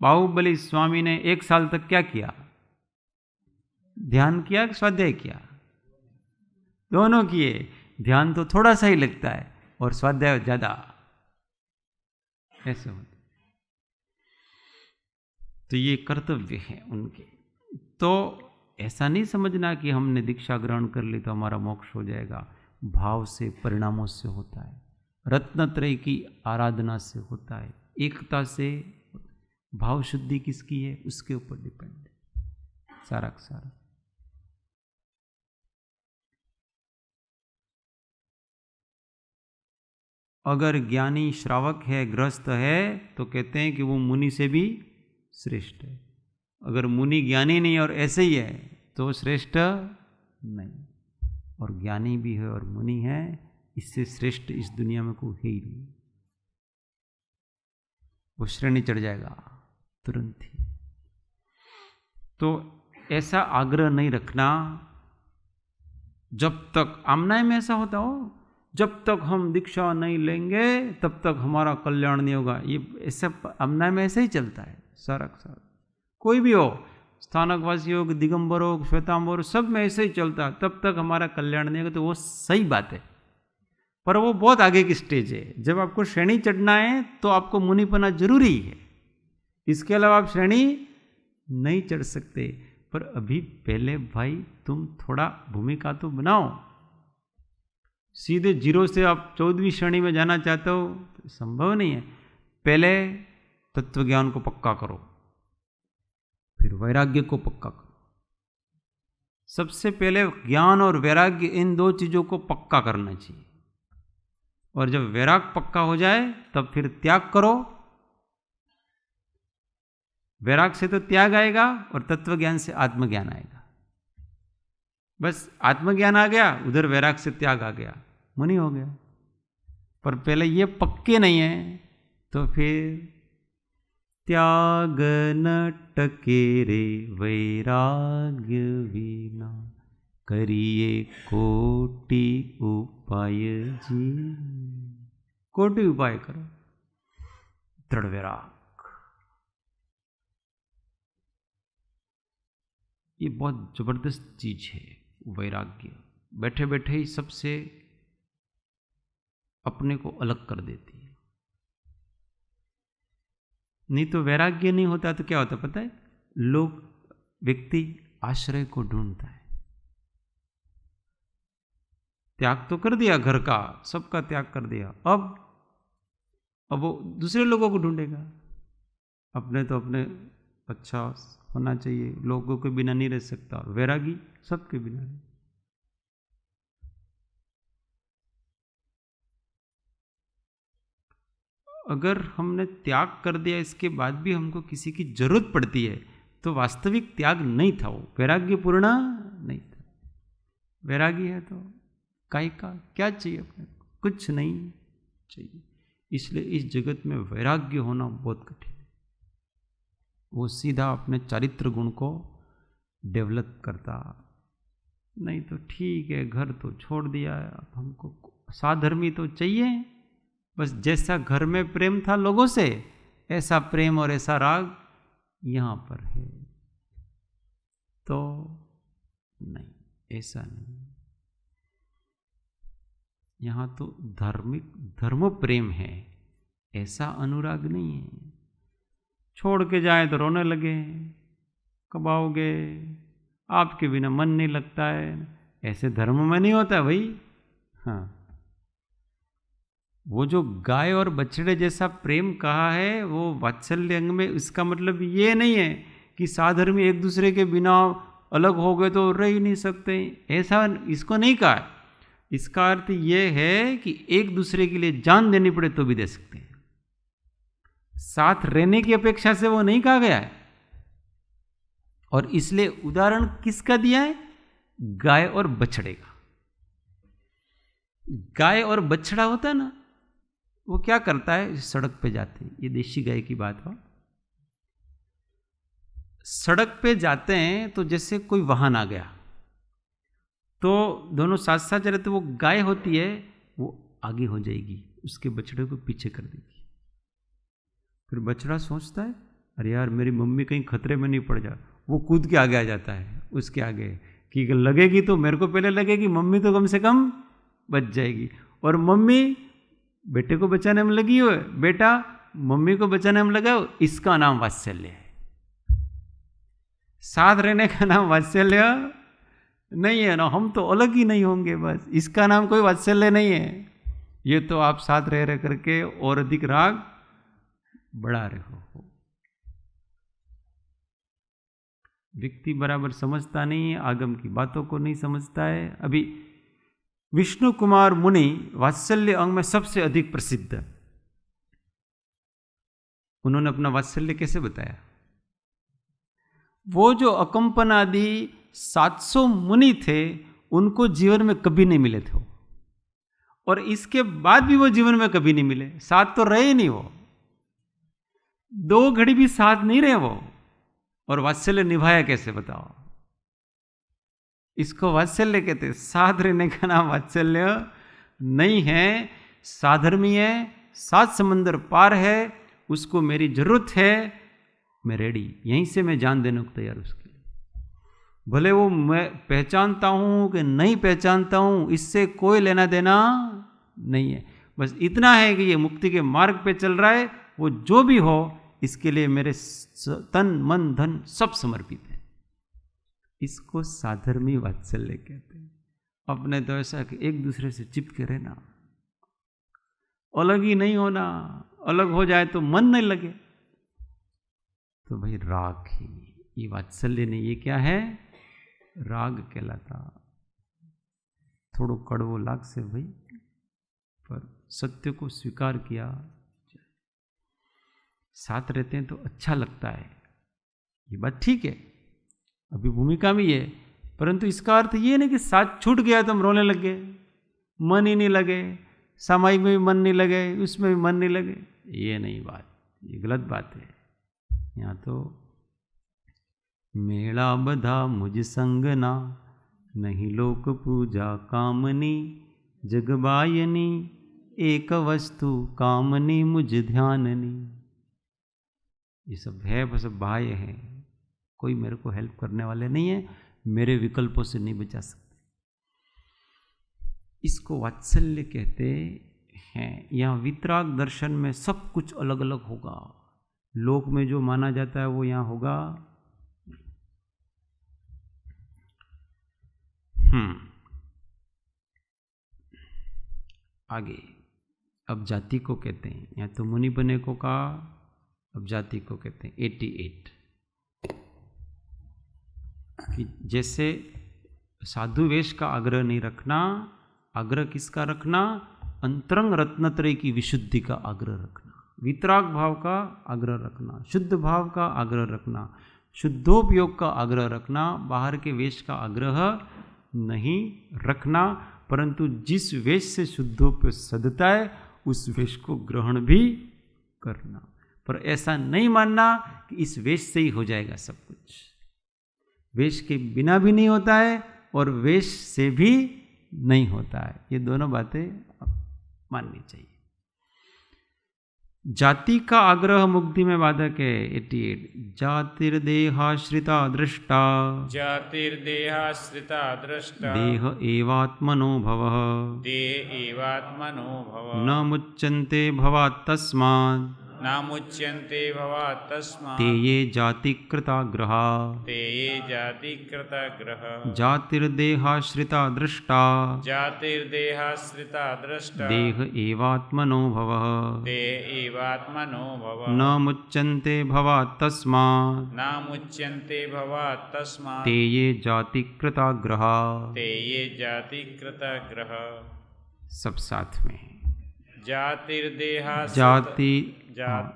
बाहुबली स्वामी ने 1 साल तक क्या किया? ध्यान किया कि स्वाध्याय किया? दोनों किए। ध्यान तो थोड़ा सा ही लगता है और स्वाध्याय ज्यादा, ऐसे होता। तो ये कर्तव्य है उनके। तो ऐसा नहीं समझना कि हमने दीक्षा ग्रहण कर ली तो हमारा मोक्ष हो जाएगा। भाव से, परिणामों से होता है, रत्नत्रय की आराधना से होता है, एकता से। भाव शुद्धि किसकी है उसके ऊपर डिपेंड है सारा का सारा। अगर ज्ञानी श्रावक है, गृहस्थ है, तो कहते हैं कि वो मुनि से भी श्रेष्ठ है। अगर मुनि ज्ञानी नहीं और ऐसे ही है तो श्रेष्ठ नहीं। और ज्ञानी भी है और मुनि है, इससे श्रेष्ठ इस दुनिया में कोई है ही नहीं। वो श्रेणी चढ़ जाएगा तुरंत ही। तो ऐसा आग्रह नहीं रखना। जब तक आमनाय में ऐसा होता हो, जब तक हम दीक्षा नहीं लेंगे तब तक हमारा कल्याण नहीं होगा, ये ऐसा आमनाय में ऐसे ही चलता है सारा सारा। कोई भी हो, स्थानकवासी हो, दिगंबर हो, श्वेतांबर हो, सब में ऐसे ही चलता है। तब तक हमारा कल्याण नहीं होगा, तो वो सही बात है। पर वो बहुत आगे की स्टेज है। जब आपको श्रेणी चढ़ना है तो आपको मुनिपना जरूरी है, इसके अलावा आप श्रेणी नहीं चढ़ सकते। पर अभी पहले भाई तुम थोड़ा भूमिका तो बनाओ। सीधे 0 से आप 14वीं श्रेणी में जाना चाहते हो तो संभव नहीं है। पहले तत्व ज्ञान को पक्का करो, फिर वैराग्य को पक्का करो। सबसे पहले ज्ञान और वैराग्य, इन 2 चीजों को पक्का करना चाहिए। और जब वैराग पक्का हो जाए तब फिर त्याग करो। वैराग से तो त्याग आएगा और तत्व ज्ञान से आत्मज्ञान आएगा। बस आत्मज्ञान आ गया, उधर वैराग से त्याग आ गया, मुनि हो गया। पर पहले ये पक्के नहीं है तो फिर त्याग न टके रे वैराग्य विना, करिए कोटि उपाय जी। कोटि उपाय करो, दृढ़ वैराग। ये बहुत जबरदस्त चीज है वैराग्य। बैठे बैठे ही सबसे अपने को अलग कर देती है। नहीं तो वैराग्य नहीं होता तो क्या होता पता है? व्यक्ति आश्रय को ढूंढता है। त्याग तो कर दिया, घर का सबका त्याग कर दिया, अब वो दूसरे लोगों को ढूंढेगा। अपने तो अपने अच्छा होना चाहिए, लोगों के बिना नहीं रह सकता। और वैरागी सबके बिना रहे। अगर हमने त्याग कर दिया इसके बाद भी हमको किसी की जरूरत पड़ती है तो वास्तविक त्याग नहीं था, वो वैराग्य पूर्ण नहीं था। वैरागी है तो काय का क्या चाहिए, अपने कुछ नहीं चाहिए। इसलिए इस जगत में वैराग्य होना बहुत कठिन है। वो सीधा अपने चारित्र गुण को डेवलप करता। नहीं तो ठीक है, घर तो छोड़ दिया है, अब हमको साधर्मी तो चाहिए। बस जैसा घर में प्रेम था लोगों से, ऐसा प्रेम और ऐसा राग यहां पर है तो नहीं, ऐसा नहीं। यहां तो धर्म प्रेम है, ऐसा अनुराग नहीं है। छोड़ के जाए तो रोने लगे, कब आओगे, आपके बिना मन नहीं लगता है, ऐसे धर्म में नहीं होता भाई। हाँ, वो जो गाय और बछड़े जैसा प्रेम कहा है वो वात्सल्य अंग में, इसका मतलब ये नहीं है कि साधर्मी एक दूसरे के बिना अलग हो गए तो रह ही नहीं सकते, ऐसा इसको नहीं कहा है। इसका अर्थ ये है कि एक दूसरे के लिए जान देनी पड़े तो भी दे सकते हैं। साथ रहने की अपेक्षा से वो नहीं कहा गया है। और इसलिए उदाहरण किसका दिया है? गाय और बछड़े का। गाय और बछड़ा होता है ना, वो क्या करता है, सड़क पे जाते हैं, ये देशी गाय की बात हो, सड़क पे जाते हैं तो जैसे कोई वाहन आ गया तो दोनों साथ साथ चले, तो वो गाय होती है वो आगे हो जाएगी, उसके बछड़े को पीछे कर देगी। फिर बछड़ा सोचता है अरे यार मेरी मम्मी कहीं खतरे में नहीं पड़ जा, वो कूद के आगे आ जाता है उसके आगे, कि लगेगी तो मेरे को पहले लगेगी, मम्मी तो कम से कम बच जाएगी। और मम्मी बेटे को बचाने में लगी हो, बेटा मम्मी को बचाने में लगा हो, इसका नाम वात्सल्य है। साथ रहने का नाम वात्सल्य नहीं है ना, हम तो अलग ही नहीं होंगे, बस इसका नाम कोई वात्सल्य नहीं है। ये तो आप साथ रह करके और अधिक राग बढ़ा रहे हो। व्यक्ति बराबर समझता नहीं है, आगम की बातों को नहीं समझता है। अभी विष्णु कुमार मुनि वात्सल्य अंग में सबसे अधिक प्रसिद्ध है। उन्होंने अपना वात्सल्य कैसे बताया? वो जो अकंपन आदि 700 मुनि थे उनको जीवन में कभी नहीं मिले थे, और इसके बाद भी वो जीवन में कभी नहीं मिले। साथ तो रहे नहीं, वो 2 घड़ी भी साथ नहीं रहे वो, और वात्सल्य निभाया कैसे बताओ? इसको वात्सल्य कहते हैं। साथ रहने का नाम वात्सल्य नहीं है। साधर्मी है, 7 समंदर पार है, उसको मेरी जरूरत है, मैं रेडी, यहीं से मैं जान देने को तैयार उसके लिए। भले वो मैं पहचानता हूं कि नहीं पहचानता हूं, इससे कोई लेना देना नहीं है। बस इतना है कि ये मुक्ति के मार्ग पे चल रहा है, वो जो भी हो इसके लिए मेरे तन मन धन सब समर्पित है। इसको साधर्मी वात्सल्य कहते हैं। अपने तो ऐसा कि एक दूसरे से चिपके रहना, अलग ही नहीं होना, अलग हो जाए तो मन नहीं लगे, तो भाई राग ही ये वात्सल्य नहीं, ये क्या है? राग कहलाता। थोड़ो कड़वो लाग से भाई, पर सत्य को स्वीकार किया, साथ रहते हैं तो अच्छा लगता है, ये बात ठीक है, अभी भूमिका में है। परंतु इसका अर्थ ये नहीं कि साथ छूट गया तो हम रोने लग गए, मन ही नहीं लगे, सामायिक में भी मन नहीं लगे, उसमें भी मन नहीं लगे, ये नहीं बात, ये गलत बात है। यहाँ तो मेला बधा मुझ संगना, नहीं लोक पूजा कामनी, जगबायनी एक वस्तु कामनी मुझ ध्याननी। ये सब है, बस बाह्य है, कोई मेरे को हेल्प करने वाले नहीं है, मेरे विकल्पों से नहीं बचा सकते। इसको वात्सल्य कहते हैं। यहाँ वितराग दर्शन में सब कुछ अलग अलग होगा, लोक में जो माना जाता है वो यहाँ होगा। आगे अब जाति को कहते हैं, यहाँ तो मुनि बने को कहा, अब जाति को कहते हैं 88। कि जैसे साधु वेश का आग्रह नहीं रखना, आग्रह किसका रखना? अंतरंग रत्नत्रय की विशुद्धि का आग्रह रखना, वितराग भाव का आग्रह रखना, शुद्ध भाव का आग्रह रखना, शुद्धोपयोग का आग्रह रखना, बाहर के वेश का आग्रह नहीं रखना। परंतु जिस वेश से शुद्धोपयोग सदता है उस वेश को ग्रहण भी करना, पर ऐसा नहीं मानना कि इस वेश से ही हो जाएगा सब कुछ। वेश के बिना भी नहीं होता है और वेश से भी नहीं होता है, ये दोनों बातें माननी चाहिए। जाति का आग्रह मुक्ति में बाधक है 88। जातिर्देहाश्रिता दृष्टा, जातिर्देहाश्रिता दृष्टा, देह एवात्मनो भवः, देह एवात्मनो भवः, न मुच्यन्ते भवात् तस्मात्, नामुच्यन्ते भवात् तस्मात्, ते ये जातिकृताग्रहा, ते ये जातिकृताग्रहा। जातिर्देहाश्रिता दृष्टा, जातिर्देहाश्रिता दृष्टा, देह एवात्मनो भवः, देह एवात्मनो भवः, न मुच्यन्ते भवात् तस्मात्, नामुच्यन्ते भवात् तस्मात्, ते ये जातिकृताग्रहा। ते ये जातिकृताग्रहा। सब साथ में है।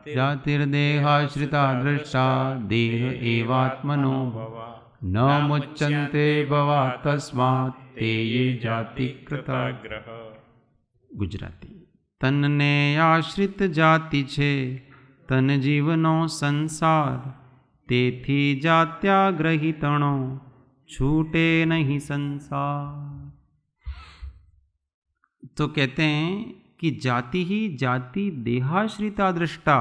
जातिर्देहाश्रिता दृष्टा, देह एवात्मनो भवः, न मुच्यन्ते भवात् तस्मात्, ते ये जातिकृताग्रहा। गुजराती। तनने आश्रित जाति छे, तन जीवनो संसार, तेथी जात्याग्रहितणो, छूटे नहीं संसार। तो कहते हैं कि जाति ही जाति देहाश्रिता दृष्टा,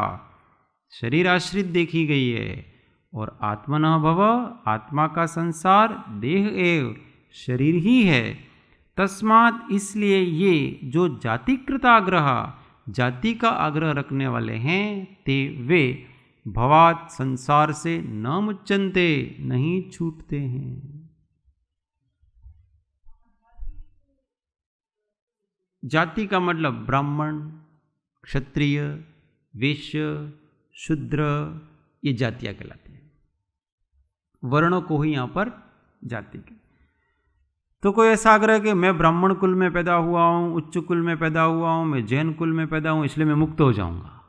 शरीर आश्रित देखी गई है, और आत्मनः भव, आत्मा का संसार, देह एव, शरीर ही है। तस्मात्, इसलिए ये जो जातिकृत आग्रह, जाति का आग्रह रखने वाले हैं, ते वे भवात्, संसार से, न मुच्यन्ते, नहीं छूटते हैं। जाति का मतलब ब्राह्मण, क्षत्रिय, वैश्य, शूद्र, ये जातियां कहलाती हैं। वर्णों को ही यहाँ पर जाति के। तो कोई ऐसा आग्रह कि मैं ब्राह्मण कुल में पैदा हुआ हूँ, उच्च कुल में पैदा हुआ हूँ, मैं जैन कुल में पैदा हूँ, इसलिए मैं मुक्त हो जाऊंगा,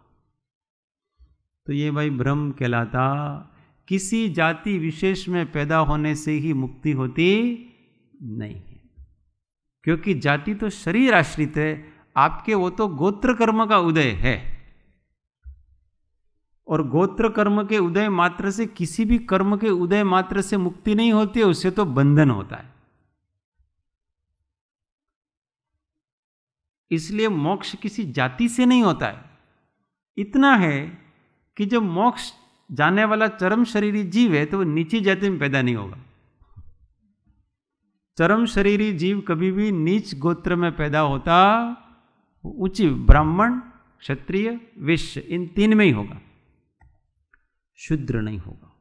तो ये भाई भ्रम कहलाता। किसी जाति विशेष में पैदा होने से ही मुक्ति होती नहीं है, क्योंकि जाति तो शरीर आश्रित है, आपके वो तो गोत्र कर्म का उदय है, और गोत्र कर्म के उदय मात्र से, किसी भी कर्म के उदय मात्र से मुक्ति नहीं होती है, उससे तो बंधन होता है। इसलिए मोक्ष किसी जाति से नहीं होता है। इतना है कि जब मोक्ष जाने वाला चरम शरीरी जीव है तो वो नीची जाति में पैदा नहीं होगा। चरम शरीरी जीव कभी भी नीच गोत्र में पैदा होता उच्च ब्राह्मण, क्षत्रिय, वैश्य, इन 3 में ही होगा, शूद्र नहीं होगा।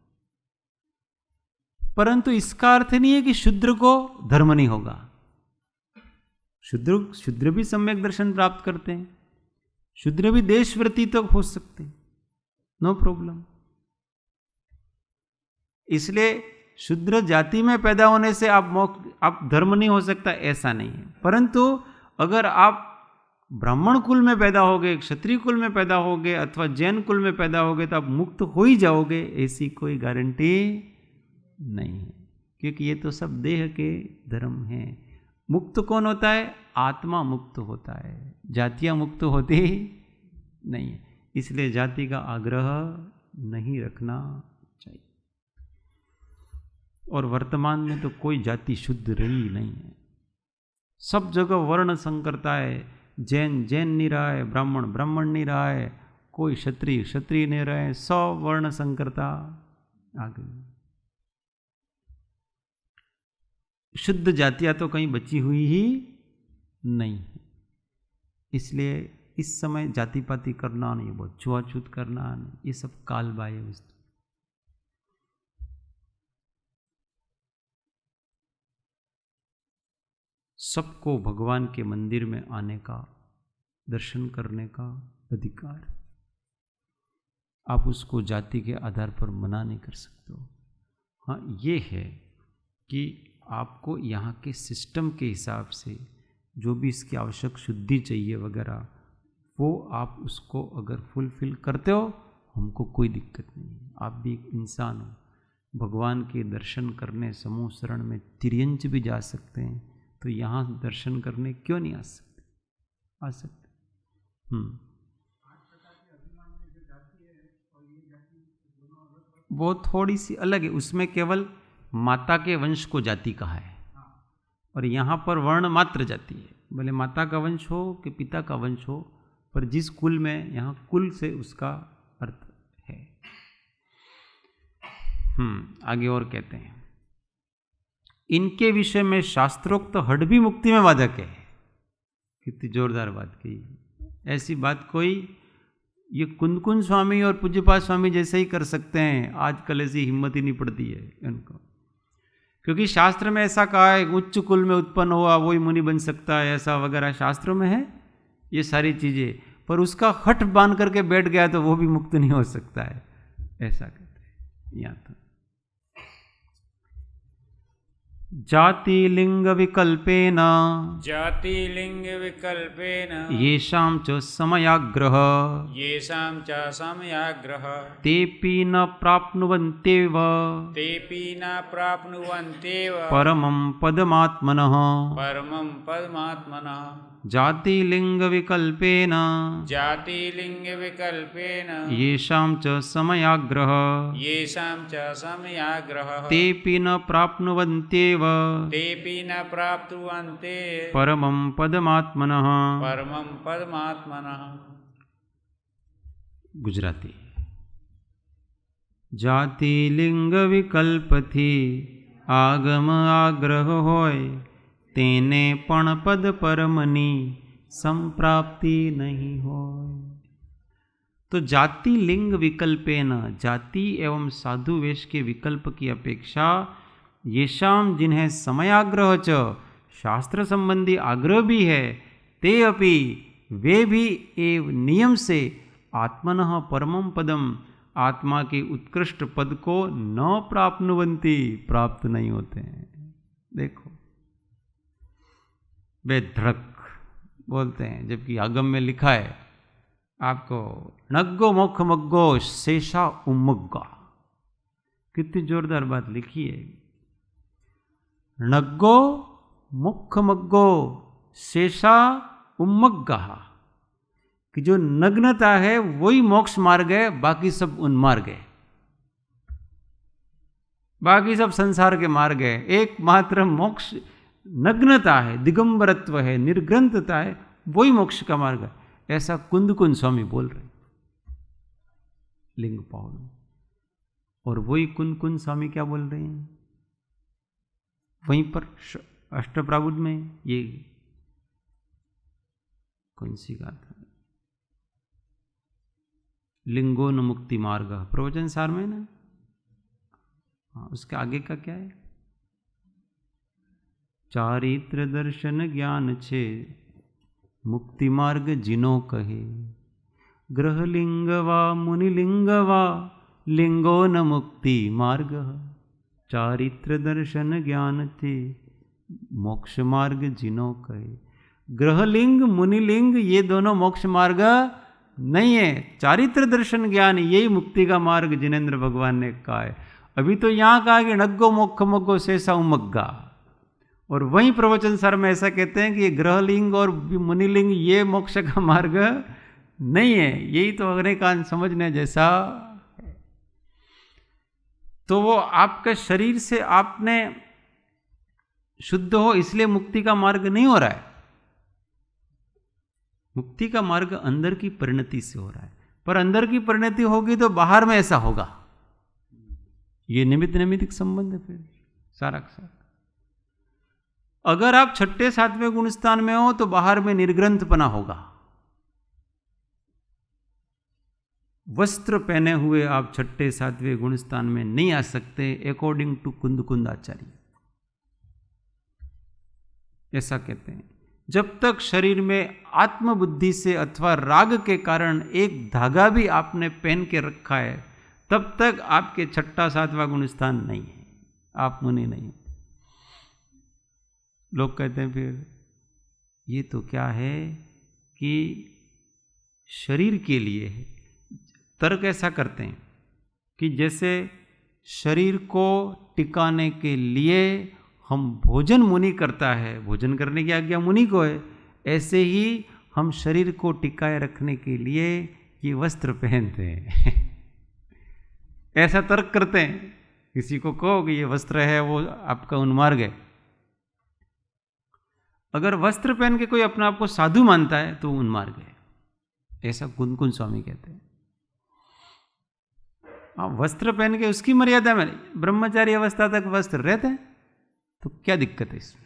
परंतु इसका अर्थ नहीं है कि शूद्र को धर्म नहीं होगा। शूद्र भी सम्यक दर्शन प्राप्त करते हैं, शूद्र भी देशव्रती तक हो सकते हैं, नो प्रॉब्लम। इसलिए शूद्र जाति में पैदा होने से आप धर्म नहीं हो सकता, ऐसा नहीं है। परंतु अगर आप ब्राह्मण कुल में पैदा होगे, क्षत्रिय कुल में पैदा होगे अथवा जैन कुल में पैदा होगे तो आप मुक्त हो ही जाओगे, ऐसी कोई गारंटी नहीं है, क्योंकि ये तो सब देह के धर्म हैं। मुक्त कौन होता है? आत्मा मुक्त होता है, जातियां मुक्त होती नहीं है। इसलिए जाति का आग्रह नहीं रखना चाहिए। और वर्तमान में तो कोई जाति शुद्ध रही नहीं है, सब जगह वर्ण संकरता है। जैन जैन नहीं रहा है, ब्राह्मण ब्राह्मण नहीं रहा है, कोई क्षत्रिय क्षत्रिय नहीं रहा है, सब वर्ण संकरता आ गई। शुद्ध जातियां तो कहीं बची हुई ही नहीं है। इसलिए इस समय जाति पाति करना नहीं, बहुत छुआछूत करना नहीं, ये सब कालबाह्य वस्तु। सबको भगवान के मंदिर में आने का, दर्शन करने का अधिकार। आप उसको जाति के आधार पर मना नहीं कर सकते हो। हाँ, ये है कि आपको यहाँ के सिस्टम के हिसाब से जो भी इसकी आवश्यक शुद्धि चाहिए वगैरह, वो आप उसको अगर फुलफिल करते हो, हमको कोई दिक्कत नहीं है। आप भी एक इंसान हो, भगवान के दर्शन करने समूह शरण में तिर्यंच भी जा सकते हैं, तो यहाँ दर्शन करने क्यों नहीं आ सकते? आ सकते। वो थोड़ी सी अलग है, उसमें केवल माता के वंश को जाति कहा है, और यहाँ पर वर्ण मात्र जाति है। भले माता का वंश हो कि पिता का वंश हो, पर जिस कुल में, यहाँ कुल से उसका अर्थ है। आगे और कहते हैं, इनके विषय में शास्त्रोक्त हड भी मुक्ति में बाधक है। कितनी जोरदार बात कही। ऐसी बात कोई ये कुंदकुंज स्वामी और पूज्यपाद स्वामी जैसे ही कर सकते हैं, आजकल ऐसी हिम्मत ही नहीं पड़ती है उनको, क्योंकि शास्त्र में ऐसा कहा है, उच्च कुल में उत्पन्न हुआ वही मुनि बन सकता है, ऐसा वगैरह शास्त्रों में है ये सारी चीजें। पर उसका हठ बांध करके बैठ गया तो वो भी मुक्त नहीं हो सकता है, ऐसा कहते हैं। यहाँ तो जाति लिंग विकल्पेन येषां च समयाग्रह तेपि न प्राप्नुवन्त्येव परमं पदमात्मनः जाति लिंग विकल्पेन येषां च समयाग्रह तेपि न प्राप्नुवन्त्येव परमं पदमात्मनः। गुजराती। जाति लिंग विकल्पथी आगम आग्रह होय तेने पण पद परमनी संप्राप्ति नहीं हो। तो जाति लिंग विकल्पेन, जाति एवं साधु वेश के विकल्प की अपेक्षा येषाम जिन्हें समयाग्रह च, शास्त्र संबंधी आग्रह भी है, ते अपि वे भी एव नियम से आत्मनः परमं पदम, आत्मा के उत्कृष्ट पद को न प्राप्नुवन्ति, प्राप्त नहीं होते हैं। देखो वे धड़क बोलते हैं, जबकि आगम में लिखा है आपको नग्गो मोक्ष मग्गो शेषा उम्मग्गा। कितनी जोरदार बात लिखी है। नग्गो मुख मग्गो शेषा उम्मग्गा, कि जो नग्नता है वही मोक्ष मार्ग है, बाकी सब उन्मार्ग है, बाकी सब संसार के मार्ग है। एकमात्र मोक्ष नग्नता है, दिगंबरत्व है, निर्ग्रंथता है, वही मोक्ष का मार्ग है। ऐसा कुंदकुंज स्वामी बोल रहे लिंग पाउल। और वही कुंदकुंज स्वामी क्या बोल रहे हैं वहीं पर अष्टप्राबुद में, ये कौन सी गाथा? लिंगोन मुक्ति मार्ग, प्रवचन सार में ना। हाँ, उसके आगे का क्या है? चारित्र दर्शन ज्ञान छे मुक्ति मार्ग जिनो कहे, ग्रहलिंग वा मुनिलिंग वा लिंगो न मुक्ति मार्ग, चारित्र दर्शन ज्ञान थे मोक्ष मार्ग जिनो कहे। ग्रहलिंग मुनिलिंग ये दोनों मोक्ष मार्ग नहीं है, चारित्र दर्शन ज्ञान यही मुक्ति का मार्ग जिनेन्द्र भगवान ने कहा है। अभी तो यहाँ कहा कि नग्गो मोक्ष मग्गो शेषा उमग्गा, और वहीं प्रवचन सार में ऐसा कहते हैं कि ग्रहलिंग और मुनिलिंग ये मोक्ष का मार्ग नहीं है। यही तो अग्नि कांड समझने जैसा है। तो वो आपके शरीर से आपने शुद्ध हो इसलिए मुक्ति का मार्ग नहीं हो रहा है। मुक्ति का मार्ग अंदर की परिणति से हो रहा है, पर अंदर की परिणति होगी तो बाहर में ऐसा होगा। ये निमित्त नैमित्तिक संबंध है फिर सारा का सारा। अगर आप छठे सातवें गुण स्थान में हो तो बाहर में निर्ग्रंथपना होगा। वस्त्र पहने हुए आप छठे सातवें गुण स्थान में नहीं आ सकते, अकॉर्डिंग टू कुंद आचार्य ऐसा कहते हैं। जब तक शरीर में आत्मबुद्धि से अथवा राग के कारण एक धागा भी आपने पहन के रखा है, तब तक आपके छठा सातवां गुण स्थान नहीं है, आप मुनि नहीं। लोग कहते हैं फिर ये तो क्या है कि शरीर के लिए है। तर्क ऐसा करते हैं कि जैसे शरीर को टिकाने के लिए हम भोजन मुनि करता है, भोजन करने की आज्ञा मुनि को है, ऐसे ही हम शरीर को टिकाए रखने के लिए ये वस्त्र पहनते हैं। ऐसा तर्क करते हैं। किसी को कहो कि ये वस्त्र है वो आपका उन्मार्ग है। अगर वस्त्र पहन के कोई अपने आप को साधु मानता है तो उन्मार्ग है, ऐसा कुंद स्वामी कहते हैं। वस्त्र पहन के उसकी मर्यादा में, ब्रह्मचारी अवस्था तक वस्त्र रहते हैं तो क्या दिक्कत है इसमें।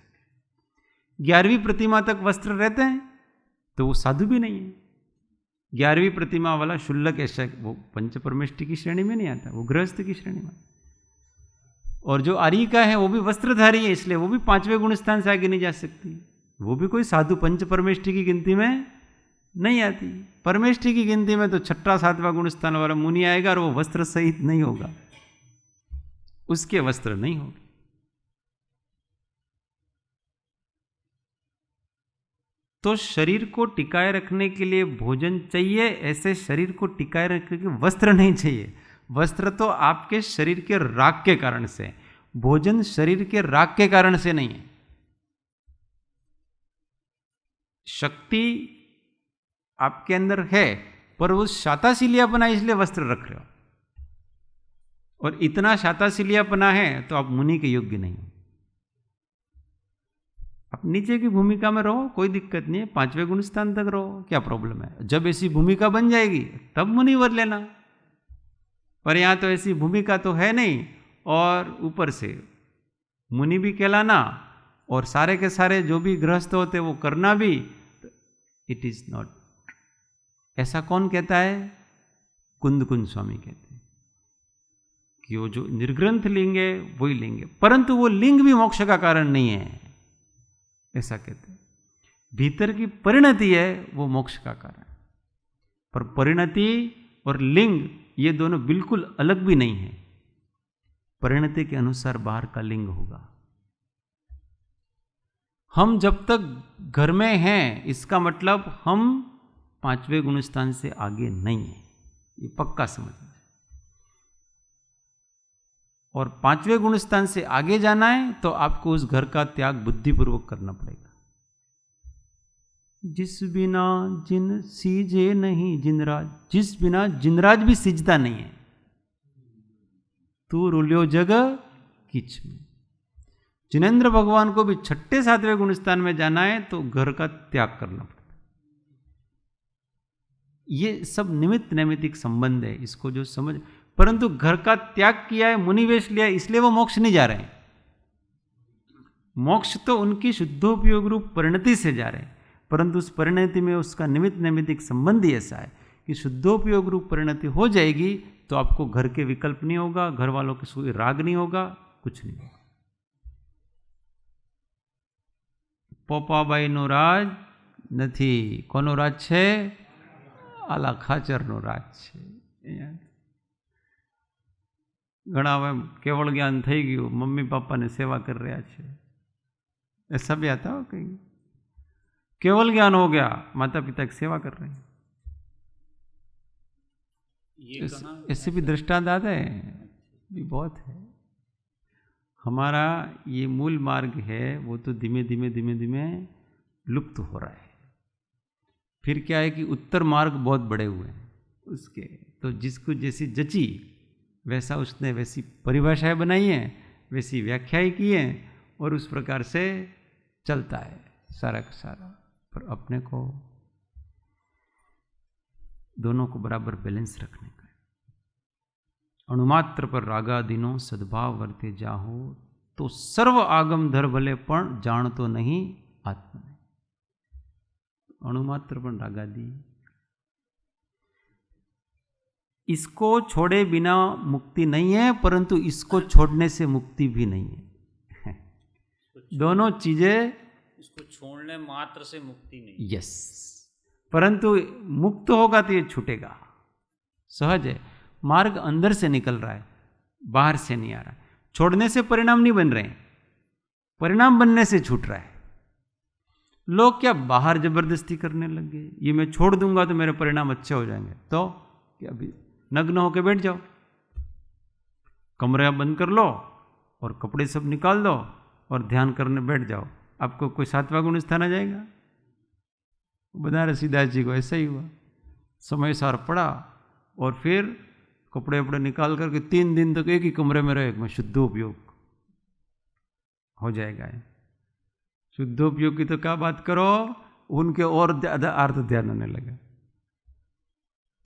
11वीं प्रतिमा तक वस्त्र रहते हैं तो वो साधु भी नहीं है। 11वीं प्रतिमा वाला शुल्लक ऐसा वो पंच परमेष्टि की श्रेणी में नहीं आता, वो गृहस्थ की श्रेणी में। और जो आर्य का है वो भी वस्त्रधारी है, इसलिए वो भी 5वें गुण स्थान से आगे नहीं जा सकती। वो भी कोई साधु पंच परमेष्टि की गिनती में नहीं आती। परमेष्टि की गिनती में तो छठा सातवां गुण स्थान वाला मुनि आएगा और वो वस्त्र सहित नहीं होगा, उसके वस्त्र नहीं होंगे। तो शरीर को टिकाए रखने के लिए भोजन चाहिए, ऐसे शरीर को टिकाए रखने के वस्त्र नहीं चाहिए। वस्त्र तो आपके शरीर के राग के कारण से, भोजन शरीर के राग के कारण से नहीं है। शक्ति आपके अंदर है, पर वो शाताशीलियापना इसलिए वस्त्र रख रहे हो, और इतना शाताशीलियापना है तो आप मुनि के योग्य नहीं हो। आप नीचे की भूमिका में रहो, कोई दिक्कत नहीं है, 5वें गुण स्थान तक रहो, क्या प्रॉब्लम है। जब ऐसी भूमिका बन जाएगी तब मुनि वर लेना, पर यहां तो ऐसी भूमिका तो है नहीं, और ऊपर से मुनि भी कहलाना और सारे के सारे जो भी गृहस्थ होते वो करना भी, इट इज नॉट। ऐसा कौन कहता है? कुंद स्वामी कहते हैं कि वो जो निर्ग्रंथ लिंग है वही लिंग है, परंतु वो लिंग भी मोक्ष का कारण नहीं है, ऐसा कहते हैं। भीतर की परिणति है वो मोक्ष का कारण, पर परिणति और लिंग ये दोनों बिल्कुल अलग भी नहीं है। परिणति के अनुसार बाहर का लिंग होगा। हम जब तक घर में हैं इसका मतलब हम 5वें गुण स्थान से आगे नहीं है, ये पक्का समझना है। और 5वें गुण स्थान से आगे जाना है तो आपको उस घर का त्याग बुद्धिपूर्वक करना पड़ेगा। जिस बिना जिन सीजे नहीं जिनराज, जिस बिना जिनराज भी सिजता नहीं है। तू रुलियो जग किच में। जिनेन्द्र भगवान को भी छठे सातवें गुण स्थान में जाना है तो घर का त्याग करना पड़ता है। ये सब निमित्त नैमित्तिक संबंध है, इसको जो समझ। परंतु घर का त्याग किया है, मुनिवेश लिया है, इसलिए वो मोक्ष नहीं जा रहे हैं। मोक्ष तो उनकी शुद्धोपयोग रूप परिणति से जा रहे हैं। परंतु उस परिणति में उसका निमित्त नैमित्तिक संबंध ही ऐसा है कि शुद्धोपयोग रूप परिणति हो जाएगी तो आपको घर के विकल्प नहीं होगा, घर वालों के कोई राग नहीं होगा, कुछ नहीं होगा। પોપાબાઈનો રાજ નથી, કોનો રાજ છે? આલા ખાચરનો રાજ છે। ઘણા હવે કેવળ જ્ઞાન થઈ ગયું, મમ્મી પપ્પાને સેવા કરી રહ્યા છે, ऐसा भी आता हो कहीं? केवल ज्ञान हो गया, माता पिता की सेवा कर रहे हैं। ऐसे भी दृष्टांत आते हैं, भी बहुत है। हमारा ये मूल मार्ग है वो तो धीमे धीमे धीमे धीमे लुप्त हो रहा है। फिर क्या है कि उत्तर मार्ग बहुत बड़े हुए हैं उसके, तो जिसको जैसी जची वैसा उसने वैसी परिभाषाएं बनाई हैं, वैसी व्याख्याएं की हैं और उस प्रकार से चलता है सारा का सारा। पर अपने को दोनों को बराबर बैलेंस रखने का है। अणुमात्र पर रागादीनो सद्भाव वर्ते जाहो, तो सर्व आगम धर भले पण जान तो नहीं आत्मा ने। अणुमात्र पर रागादी, इसको छोड़े बिना मुक्ति नहीं है, परंतु इसको छोड़ने से मुक्ति भी नहीं है। दोनों चीजें, इसको छोड़ने मात्र से मुक्ति नहीं। यस, परंतु मुक्त होगा तो ये छूटेगा, सहज है। मार्ग अंदर से निकल रहा है, बाहर से नहीं आ रहा है। छोड़ने से परिणाम नहीं बन रहे हैं, परिणाम बनने से छूट रहा है। लोग क्या बाहर जबरदस्ती करने लग गए, ये मैं छोड़ दूंगा तो मेरे परिणाम अच्छे हो जाएंगे। तो क्या अभी नग्न होकर बैठ जाओ, कमरा बंद कर लो और कपड़े सब निकाल दो और ध्यान करने बैठ जाओ, आपको कोई 7वां गुण स्थान आ जाएगा? बनारसी दास जी को ऐसा ही हुआ, समय सार पड़ा और फिर कपड़े वपड़े निकाल करके 3 दिन तक एक ही कमरे में रहे, में शुद्धोपयोग हो जाएगा। शुद्धोपयोग की तो क्या बात करो, उनके और ज़्यादा अर्थ ध्यान होने लगा।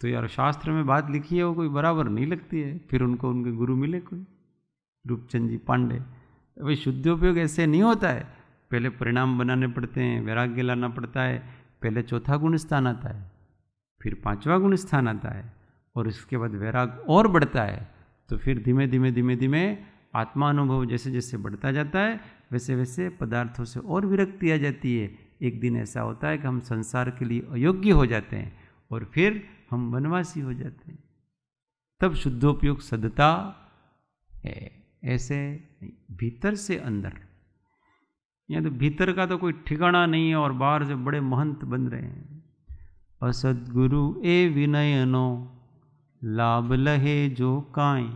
तो यार शास्त्र में बात लिखी है वो कोई बराबर नहीं लगती है। फिर उनको उनके गुरु मिले कोई रूपचंद जी पांडे। भाई शुद्धोपयोग ऐसे नहीं होता है, पहले परिणाम बनाने पड़ते हैं, वैराग्य लाना पड़ता है। पहले 4था गुण स्थान आता है, फिर 5वां गुण स्थान आता है और इसके बाद वैराग और बढ़ता है। तो फिर धीमे धीमे धीमे धीमे आत्मा अनुभव जैसे जैसे बढ़ता जाता है वैसे वैसे पदार्थों से और विरक्ति आ जाती है। एक दिन ऐसा होता है कि हम संसार के लिए अयोग्य हो जाते हैं और फिर हम वनवासी हो जाते हैं। तब शुद्धोपयोग सदता है, ऐसे भीतर से अंदर। यहाँ तो भीतर का तो कोई ठिकाना नहीं है और बाहर से बड़े महंत बन रहे हैं। असदगुरु ए विनयनो लाभ लहे जो काई,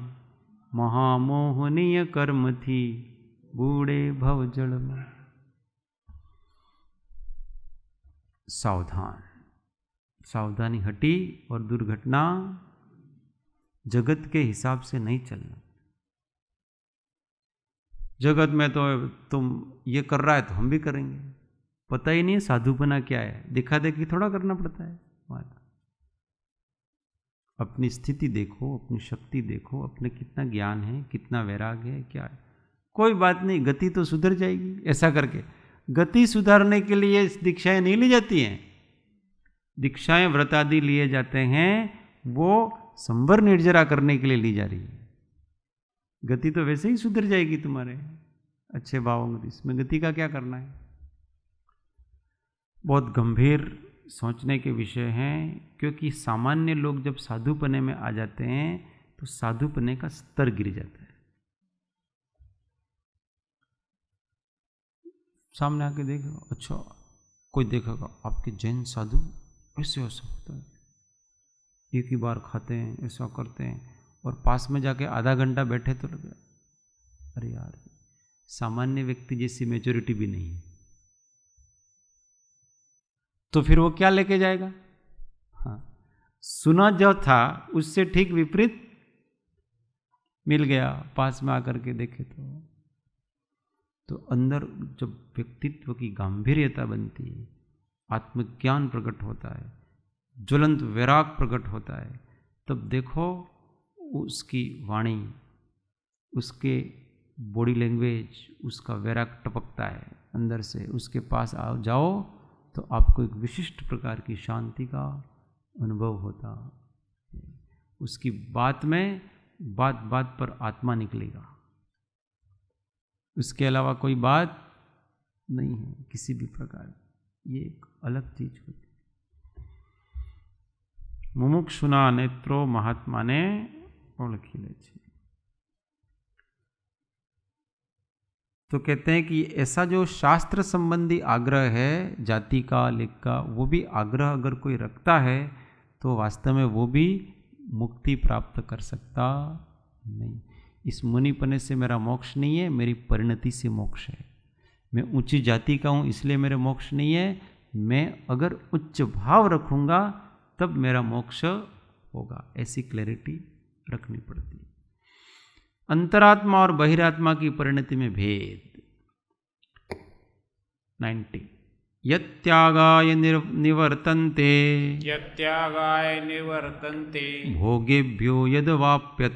महामोहनीय कर्म थी बूढ़े भव जल में। सावधान, सावधानी हटी और दुर्घटना जगत के हिसाब से नहीं चलना। जगत में तो तुम ये कर रहा है तो हम भी करेंगे, पता ही नहीं साधुपना क्या है, दिखा देखी थोड़ा करना पड़ता है। अपनी स्थिति देखो, अपनी शक्ति देखो, अपने कितना ज्ञान है, कितना वैराग है, क्या है। कोई बात नहीं, गति तो सुधर जाएगी। ऐसा करके गति सुधारने के लिए दीक्षाएं नहीं ली जाती हैं। दीक्षाएं व्रत आदि लिए जाते हैं, वो संवर निर्जरा करने के लिए ली जा रही है। गति तो वैसे ही सुधर जाएगी तुम्हारे अच्छे भावों में, इसमें गति का क्या करना है। बहुत गंभीर सोचने के विषय हैं, क्योंकि सामान्य लोग जब साधुपने में आ जाते हैं तो साधुपने का स्तर गिर जाता है। सामने आके देखो, अच्छा कोई देखेगा आपके जैन साधु ऐसे ऐसा होता है, एक ही बार खाते हैं, ऐसा करते हैं, और पास में जाके आधा घंटा बैठे तो लगे अरे यार सामान्य व्यक्ति जैसी मैच्योरिटी भी नहीं है। तो फिर वो क्या लेके जाएगा? हाँ, सुना जो था उससे ठीक विपरीत मिल गया, पास में आकर के देखे तो अंदर जब व्यक्तित्व की गांभीर्यता बनती है, आत्मज्ञान प्रकट होता है, ज्वलंत वैराग प्रकट होता है, तब देखो उसकी वाणी, उसके बॉडी लैंग्वेज, उसका वैराग टपकता है अंदर से। उसके पास आओ जाओ तो आपको एक विशिष्ट प्रकार की शांति का अनुभव होता। उसकी बात में बात बात पर आत्मा निकलेगा, उसके अलावा कोई बात नहीं है किसी भी प्रकार। ये एक अलग चीज होती। मुमुक्षुना नेत्रो महात्मा ने ओळखी ले छे। तो कहते हैं कि ऐसा जो शास्त्र संबंधी आग्रह है, जाति का, लिंग का, वो भी आग्रह अगर कोई रखता है तो वास्तव में वो भी मुक्ति प्राप्त कर सकता नहीं। इस मुनिपने से मेरा मोक्ष नहीं है, मेरी परिणति से मोक्ष है। मैं ऊंची जाति का हूँ इसलिए मेरा मोक्ष नहीं है। मैं अगर उच्च भाव रखूँगा तब मेरा मोक्ष होगा। ऐसी क्लैरिटी रखनी पड़ती है। अंतरात्मा और बहिरात्मा की परिणति में भेद। 90 यत्यागाय निवर्तन्ते यत्यागाय निवर्तन्ते भोगेभ्यो यद्वाप्तये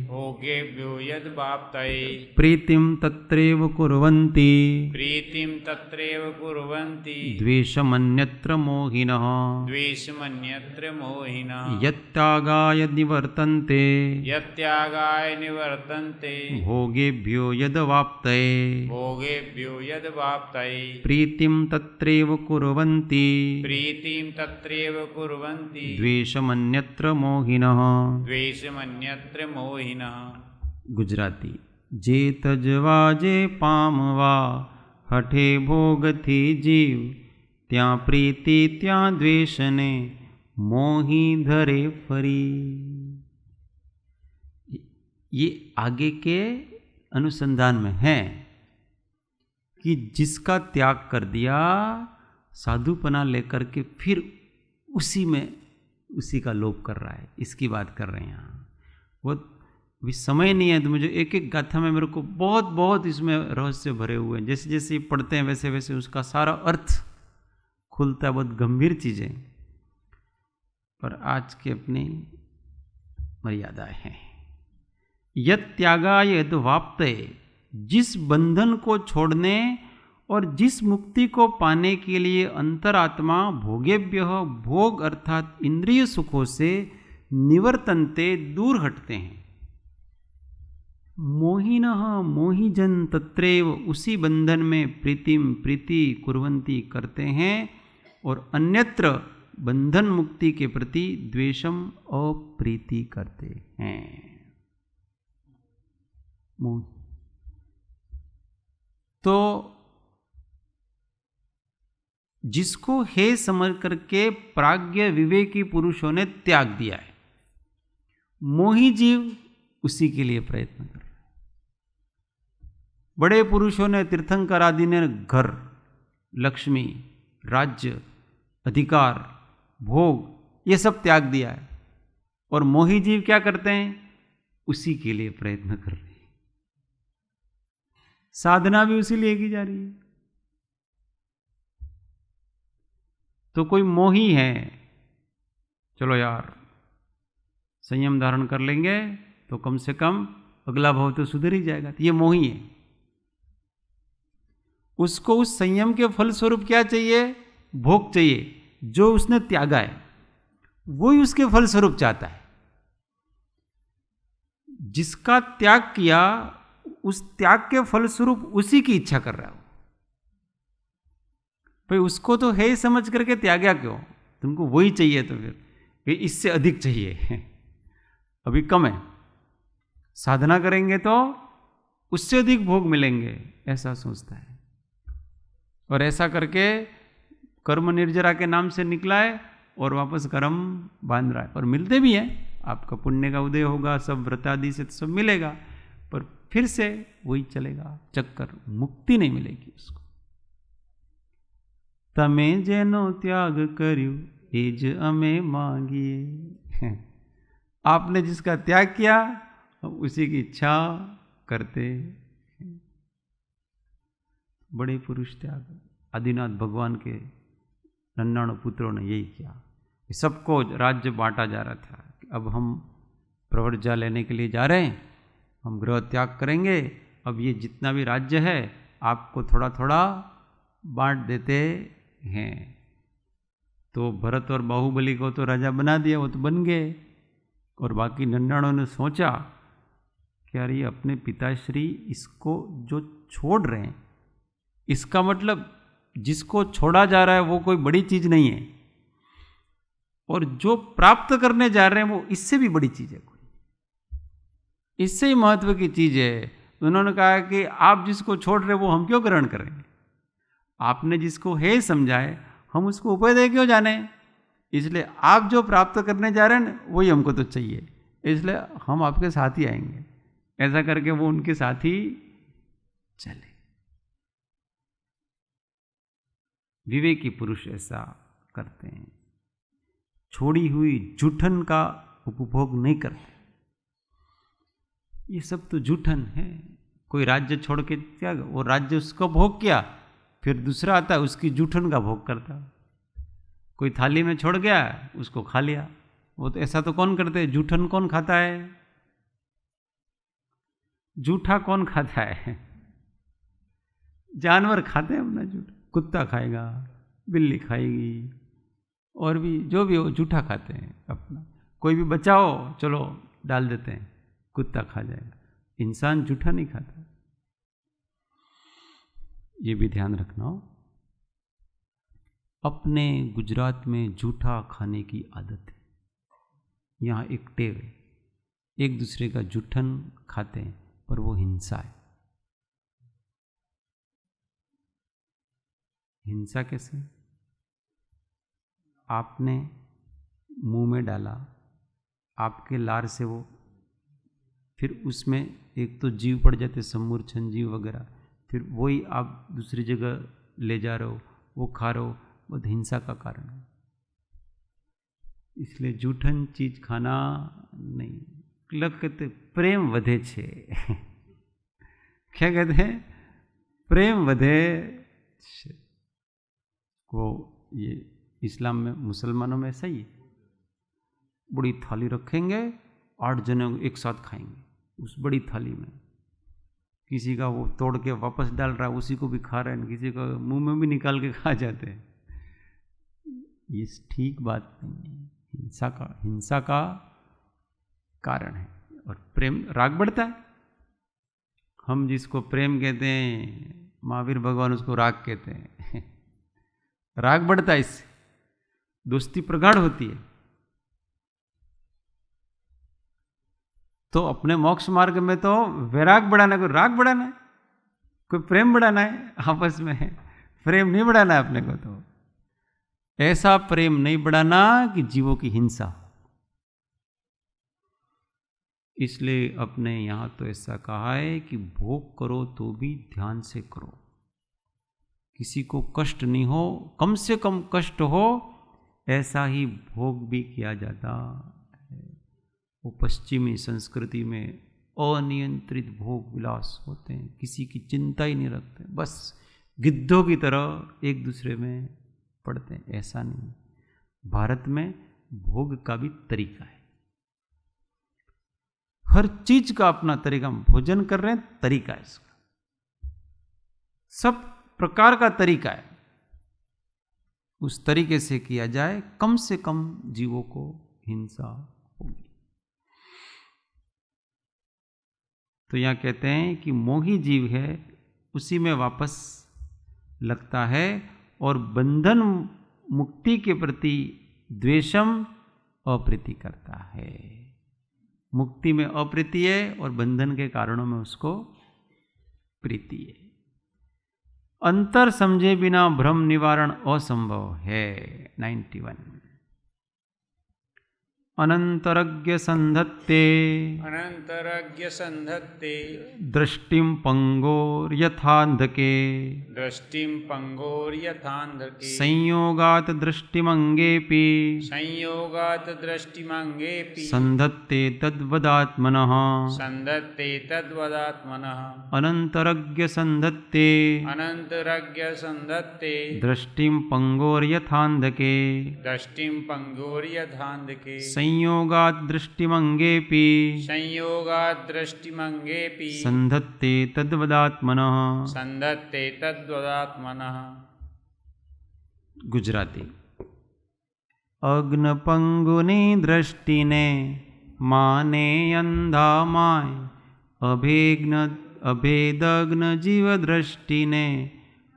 भोगेभ्यो यद्वाप्तये प्रीतिं तत्रैव कुर्वन्ति प्रीतिं तत्रैव कुर्वन्ति द्वेषमन्यत्र मोहिनः द्वेषमन्यत्र मोहिनः यत्यागाय निवर्तन्ते यत्यागाय निवर्तन्ते भोगेभ्यो यद्वाप्तये भोगेभ्यो यद्वाप्तये प्रीतिं तत्रैव कुर्वन्ति प्रीतिं तत्रैव कुर्वन्ति द्वेषमन्यत्र मोहिनः द्वेषमन्यत्र मोहिनः। गुजराती जे तजवा जे पामवा हठे भोगથી जीव ત્યાં प्रीति ત્યાં द्वेषने मोही धरे फरी। ये आगे के अनुसंधान में है कि जिसका त्याग कर दिया, साधुपना लेकर के फिर उसी का लोभ कर रहा है, इसकी बात कर रहे हैं यहाँ। वो भी समय नहीं है तो मुझे एक एक गाथा में मेरे को बहुत बहुत इसमें रहस्य भरे हुए हैं। जैसे जैसे पढ़ते हैं वैसे वैसे उसका सारा अर्थ खुलता है। बहुत गंभीर चीज़ें, पर आज की अपनी मर्यादा है। यत् त्यागाय यद्वाप्तये, जिस बंधन को छोड़ने और जिस मुक्ति को पाने के लिए अंतरात्मा भोगेभ्य भोग अर्थात इंद्रिय सुखों से निवर्तन्ते दूर हटते हैं। मोहिनः मोहिजन तत्रैव, उसी बंधन में प्रीति कुर्वन्ति करते हैं और अन्यत्र बंधन मुक्ति के प्रति द्वेषम अप्रीति करते हैं। तो जिसको हे समझ करके प्राज्ञ विवेकी पुरुषों ने त्याग दिया है, मोही जीव उसी के लिए प्रयत्न कर रहे हैं। बड़े पुरुषों ने, तीर्थंकर आदि ने घर, लक्ष्मी, राज्य, अधिकार, भोग ये सब त्याग दिया है, और मोही जीव क्या करते हैं? उसी के लिए प्रयत्न कर रहे हैं। साधना भी उसी लिए की जा रही है। तो कोई मोही है, चलो यार संयम धारण कर लेंगे तो कम से कम अगला भाव तो सुधर ही जाएगा, तो ये मोही है। उसको उस संयम के फल स्वरूप क्या चाहिए? भोग चाहिए। जो उसने त्यागा है वो ही उसके फल स्वरूप चाहता है। जिसका त्याग किया उस त्याग के फल स्वरूप उसी की इच्छा कर रहा है। भाई उसको तो है समझ करके त्यागा क्यों? तुमको वही चाहिए तो फिर इससे अधिक चाहिए, अभी कम है, साधना करेंगे तो उससे अधिक भोग मिलेंगे, ऐसा सोचता है। और ऐसा करके कर्म निर्जरा के नाम से निकला है और वापस कर्म बांध रहा है। और मिलते भी हैं, आपका पुण्य का उदय होगा, सब व्रत आदि से तो सब मिलेगा, पर फिर से वही चलेगा चक्कर, मुक्ति नहीं मिलेगी उसको। तमे जेनो त्याग कर्यु एज अमे मांगिए। आपने जिसका त्याग किया उसी की इच्छा करते। बड़े पुरुष त्याग, आदिनाथ भगवान के 99 पुत्रों ने यही किया। सबको राज्य बांटा जा रहा था कि अब हम प्रवर्जा लेने के लिए जा रहे हैं, हम गृह त्याग करेंगे, अब ये जितना भी राज्य है आपको थोड़ा थोड़ा बांट देते हैं। तो भरत और बाहुबली को तो राजा बना दिया, वो तो बन गए, और बाकी 99 ने सोचा कि यार ये अपने पिताश्री इसको जो छोड़ रहे हैं, इसका मतलब जिसको छोड़ा जा रहा है वो कोई बड़ी चीज नहीं है, और जो प्राप्त करने जा रहे हैं वो इससे भी बड़ी चीज है, कोई इससे ही महत्व की चीज है। उन्होंने कहा कि आप जिसको छोड़ रहे वो हम क्यों ग्रहण करेंगे, आपने जिसको है समझाए हम उसको उपाय दे क्यों जाने, इसलिए आप जो प्राप्त करने जा रहे हैं वही हमको तो चाहिए, इसलिए हम आपके साथ ही आएंगे। ऐसा करके वो उनके साथ ही चले। विवेकी पुरुष ऐसा करते हैं, छोड़ी हुई जूठन का उपभोग नहीं करते। ये सब तो जूठन है। कोई राज्य छोड़ के क्या, वो राज्य उसका भोग किया, फिर दूसरा आता है उसकी जूठन का भोग करता। कोई थाली में छोड़ गया उसको खा लिया, वो तो ऐसा तो कौन करते, जूठन कौन खाता है, जूठा कौन खाता है, जानवर खाते हैं अपना जूठा, कुत्ता खाएगा, बिल्ली खाएगी, और भी जो भी हो जूठा खाते हैं अपना। कोई भी बचाओ चलो डाल देते हैं, कुत्ता खा जाएगा, इंसान जूठा नहीं खाता। ये भी ध्यान रखना हो। अपने गुजरात में जूठा खाने की आदत है, यहाँ एक टेव है, एक दूसरे का जूठन खाते हैं, पर वो हिंसा है। हिंसा कैसे, आपने मुंह में डाला, आपके लार से वो, फिर उसमें एक तो जीव पड़ जाते, समूर्छन जीव वगैरह, फिर वही आप दूसरी जगह ले जा रहे हो, वो खा रहे हो, बहुत हिंसा का कारण है। इसलिए जूठन चीज खाना नहीं। लोग कहते प्रेम वधे छे क्या कहते हैं, प्रेम वधे छे। वो ये इस्लाम में, मुसलमानों में ऐसा ही है, बड़ी थाली रखेंगे, 8 जने एक साथ खाएंगे उस बड़ी थाली में, किसी का वो तोड़ के वापस डाल रहा है उसी को भी खा रहे हैं, किसी का मुंह में भी निकाल के खा जाते हैं। ये ठीक बात नहीं है, हिंसा का कारण है। और प्रेम, राग बढ़ता है। हम जिसको प्रेम कहते हैं, महावीर भगवान उसको राग कहते हैं राग बढ़ता है, इससे दोस्ती प्रगाढ़ होती है। तो अपने मोक्ष मार्ग में तो वैराग बढ़ाना, कोई राग बढ़ाना है, कोई प्रेम बढ़ाना है, आपस में प्रेम नहीं बढ़ाना है अपने को। तो ऐसा प्रेम नहीं बढ़ाना कि जीवों की हिंसा हो। इसलिए अपने यहां तो ऐसा कहा है कि भोग करो तो भी ध्यान से करो, किसी को कष्ट नहीं हो, कम से कम कष्ट हो, ऐसा ही भोग भी किया जाता है। वो पश्चिमी संस्कृति में अनियंत्रित भोग विलास होते हैं, किसी की चिंता ही नहीं रखते, बस गिद्धों की तरह एक दूसरे में पड़ते हैं। ऐसा नहीं, भारत में भोग का भी तरीका है, हर चीज का अपना तरीका। हम भोजन कर रहे हैं, तरीका है इसका, सब प्रकार का तरीका है, उस तरीके से किया जाए, कम से कम जीवों को हिंसा होगी। तो यहां कहते हैं कि मोही जीव है, उसी में वापस लगता है, और बंधन मुक्ति के प्रति द्वेषम अप्रीति करता है। मुक्ति में अप्रीति है और बंधन के कारणों में उसको प्रीति है। अंतर समझे बिना भ्रम निवारण असंभव है। 91 अनंतरज्ञ संधत्ते अनंतरज्ञ संधत्ते दृष्टिम पंगोर्यथांधके दृष्टिं पंगोर्यथांधके संयोगात दृष्टिमंगेपि संयोगात् दृष्टिमंगेपि संधत्ते तद्वदात्मनः संधत्ते तद्वदात्मनः अनंतरज्ञ संधत्ते अनंतरज्ञ संधत्ते दृष्टिम पंगोर्यथांधके दृष्टिं पंगोर्यथांधके संयोगात् दृष्टिमंगेपि संयोगात् दृष्टिमंगेपि संधत्ते तद्वदात्मनः संधत्ते तद्वदात्मनः गुजराती। अग्नपंगुनी दृष्टिने माने अंधा माय, अभेदग्न जीव दृष्टिने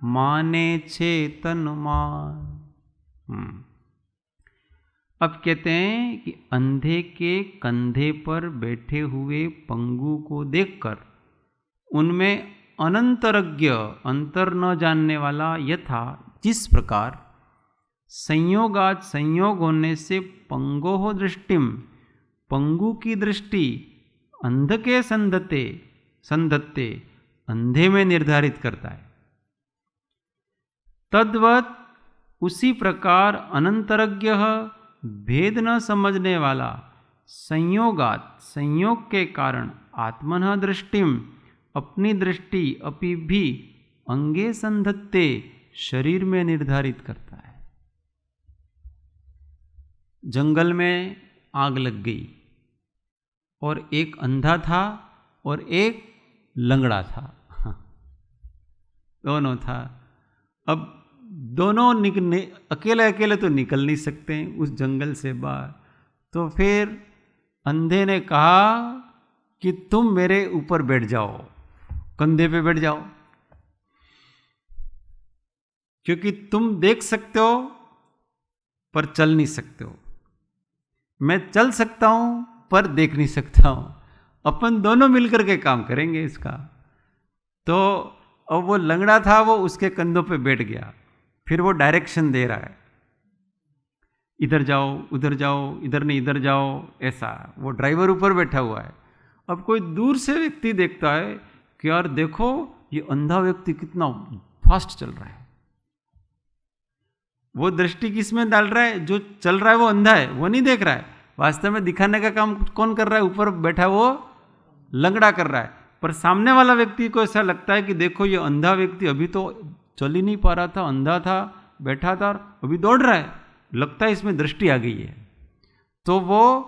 माने चेतन माय। अब कहते हैं कि अंधे के कंधे पर बैठे हुए पंगु को देखकर उनमें अनंतरज्ञ, अंतर न जानने वाला, यथा जिस प्रकार संयोगात संयोग होने से पंगोह दृष्टिम, पंगु की दृष्टि अंध के संधत्ते अंधे में निर्धारित करता है, तद्वत उसी प्रकार अनंतरज्ञ, भेद न समझने वाला, संयोगात संयोग के कारण आत्मनः दृष्टिम, अपनी दृष्टि अपि भी अंगे संधत्ते शरीर में निर्धारित करता है। जंगल में आग लग गई और एक अंधा था और एक लंगड़ा था, दोनों था। अब दोनों अकेले अकेले तो निकल नहीं सकते उस जंगल से बाहर, तो फिर अंधे ने कहा कि तुम मेरे ऊपर बैठ जाओ, कंधे पे बैठ जाओ, क्योंकि तुम देख सकते हो पर चल नहीं सकते हो, मैं चल सकता हूं पर देख नहीं सकता हूं, अपन दोनों मिलकर के काम करेंगे इसका। तो अब वो लंगड़ा था, वो उसके कंधों पे बैठ गया, फिर वो डायरेक्शन दे रहा है, इधर जाओ उधर जाओ, इधर नहीं इधर जाओ, ऐसा। वो ड्राइवर ऊपर बैठा हुआ है। अब कोई दूर से व्यक्ति देखता है कि यार देखो ये अंधा व्यक्ति कितना फास्ट चल रहा है, वो दृष्टि किस में डाल रहा है, जो चल रहा है वो अंधा है, वो नहीं देख रहा है। वास्तव में दिखाने का काम कौन कर रहा है, ऊपर बैठा वो लंगड़ा कर रहा है। पर सामने वाला व्यक्ति को ऐसा लगता है कि देखो ये अंधा व्यक्ति अभी तो चल ही नहीं पा रहा था, अंधा था, बैठा था, अभी दौड़ रहा है, लगता है इसमें दृष्टि आ गई है। तो वो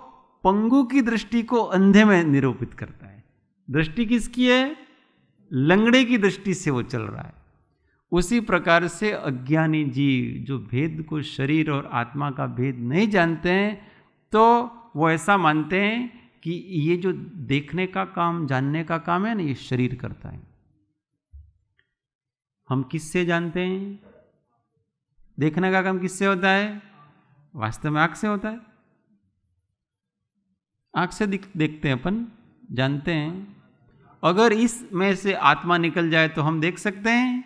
पंगु की दृष्टि को अंधे में निरूपित करता है। दृष्टि किसकी है, लंगड़े की दृष्टि से वो चल रहा है। उसी प्रकार से अज्ञानी जीव जो भेद को, शरीर और आत्मा का भेद नहीं जानते हैं, तो वो ऐसा मानते हैं कि ये जो देखने का काम, जानने का काम है ना, ये शरीर करता है। हम किससे जानते हैं? देखने का काम किससे होता है? वास्तव में आँख से होता है। आँख से देखते हैं अपन, जानते हैं। अगर इसमें से आत्मा निकल जाए तो हम देख सकते हैं।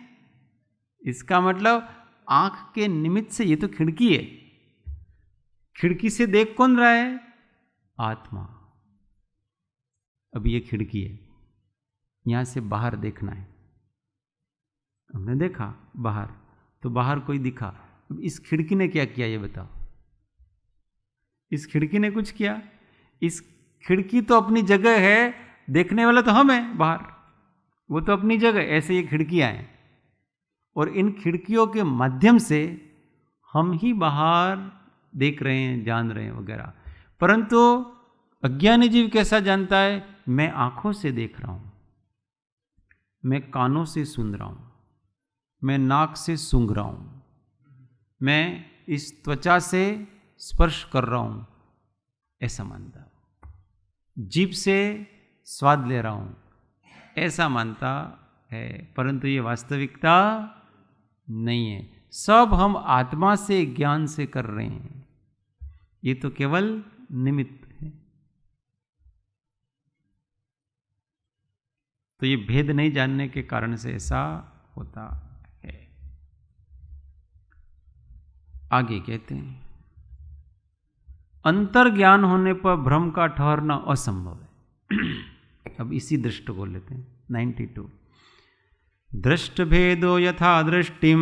इसका मतलब आँख के निमित्त से, ये तो खिड़की है, खिड़की से देख कौन रहा है? आत्मा। अब ये खिड़की है, यहां से बाहर देखना है, हमने देखा बाहर, तो बाहर कोई दिखा। अब इस खिड़की ने क्या किया ये बताओ? इस खिड़की ने कुछ किया? इस खिड़की तो अपनी जगह है, देखने वाला तो हम हैं बाहर, वो तो अपनी जगह। ऐसे ये खिड़कियां हैं और इन खिड़कियों के माध्यम से हम ही बाहर देख रहे हैं, जान रहे हैं वगैरह। परंतु अज्ञानी जीव कैसा जानता है? मैं आंखों से देख रहा हूं, मैं कानों से सुन रहा हूं, मैं नाक से सूंघ रहा हूं, मैं इस त्वचा से स्पर्श कर रहा हूं, ऐसा मानता। जीभ से स्वाद ले रहा हूं, ऐसा मानता है। परंतु ये वास्तविकता नहीं है। सब हम आत्मा से, ज्ञान से कर रहे हैं, ये तो केवल निमित्त है। तो ये भेद नहीं जानने के कारण से ऐसा होता है। आगे कहते हैं, अंतर ज्ञान होने पर भ्रम का ठहरना असंभव है। अब इसी दृष्टि को लेते हैं। 92 दृष्ट भेदो यथा दृष्टिम,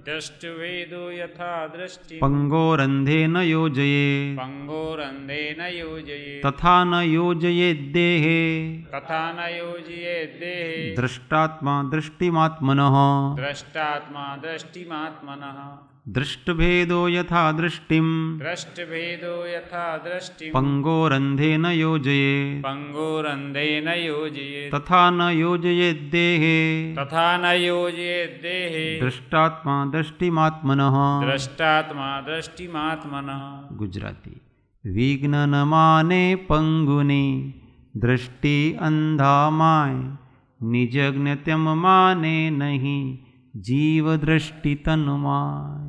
दृष्ट भेदो यथा दृष्टि, पंगोरंधे न योजये, पंगोरंधे न योजये, तथा न योजये देहे, तथा न योजये देहे, दृष्टात्मा दृष्टिमात्मनः, दृष्टात्मा दृष्टिमात्मनः। दृष्टभेदो यथा दृष्टिम दृष्टभेदो यथा दृष्टिं पंगोरंधेन योजयेत् पंगुरन्धेन योजयेत् तथा न योजयेत् देहे तथा न योजयेत् देहे दृष्टात्मा दृष्टिमात्मनः। द्रष्टात्मा दृष्टिमात्मनः। गुजराती। विघ्न न माने पंगुनी दृष्टि अंधा माय, निजज्ञ त्यम माने नहीं जीव दृष्टि तन्माय।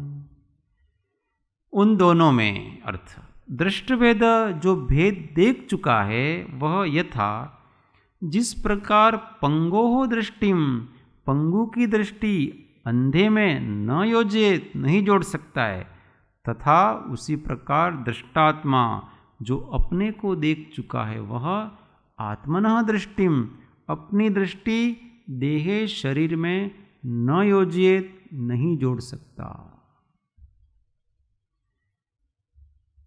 उन दोनों में अर्थ दृष्टभेद जो भेद देख चुका है वह यथा जिस प्रकार पंगोह दृष्टिम पंगु की दृष्टि अंधे में न योजित नहीं जोड़ सकता है, तथा उसी प्रकार दृष्टात्मा जो अपने को देख चुका है वह आत्मनः दृष्टिम अपनी दृष्टि देहे शरीर में न योजित नहीं जोड़ सकता।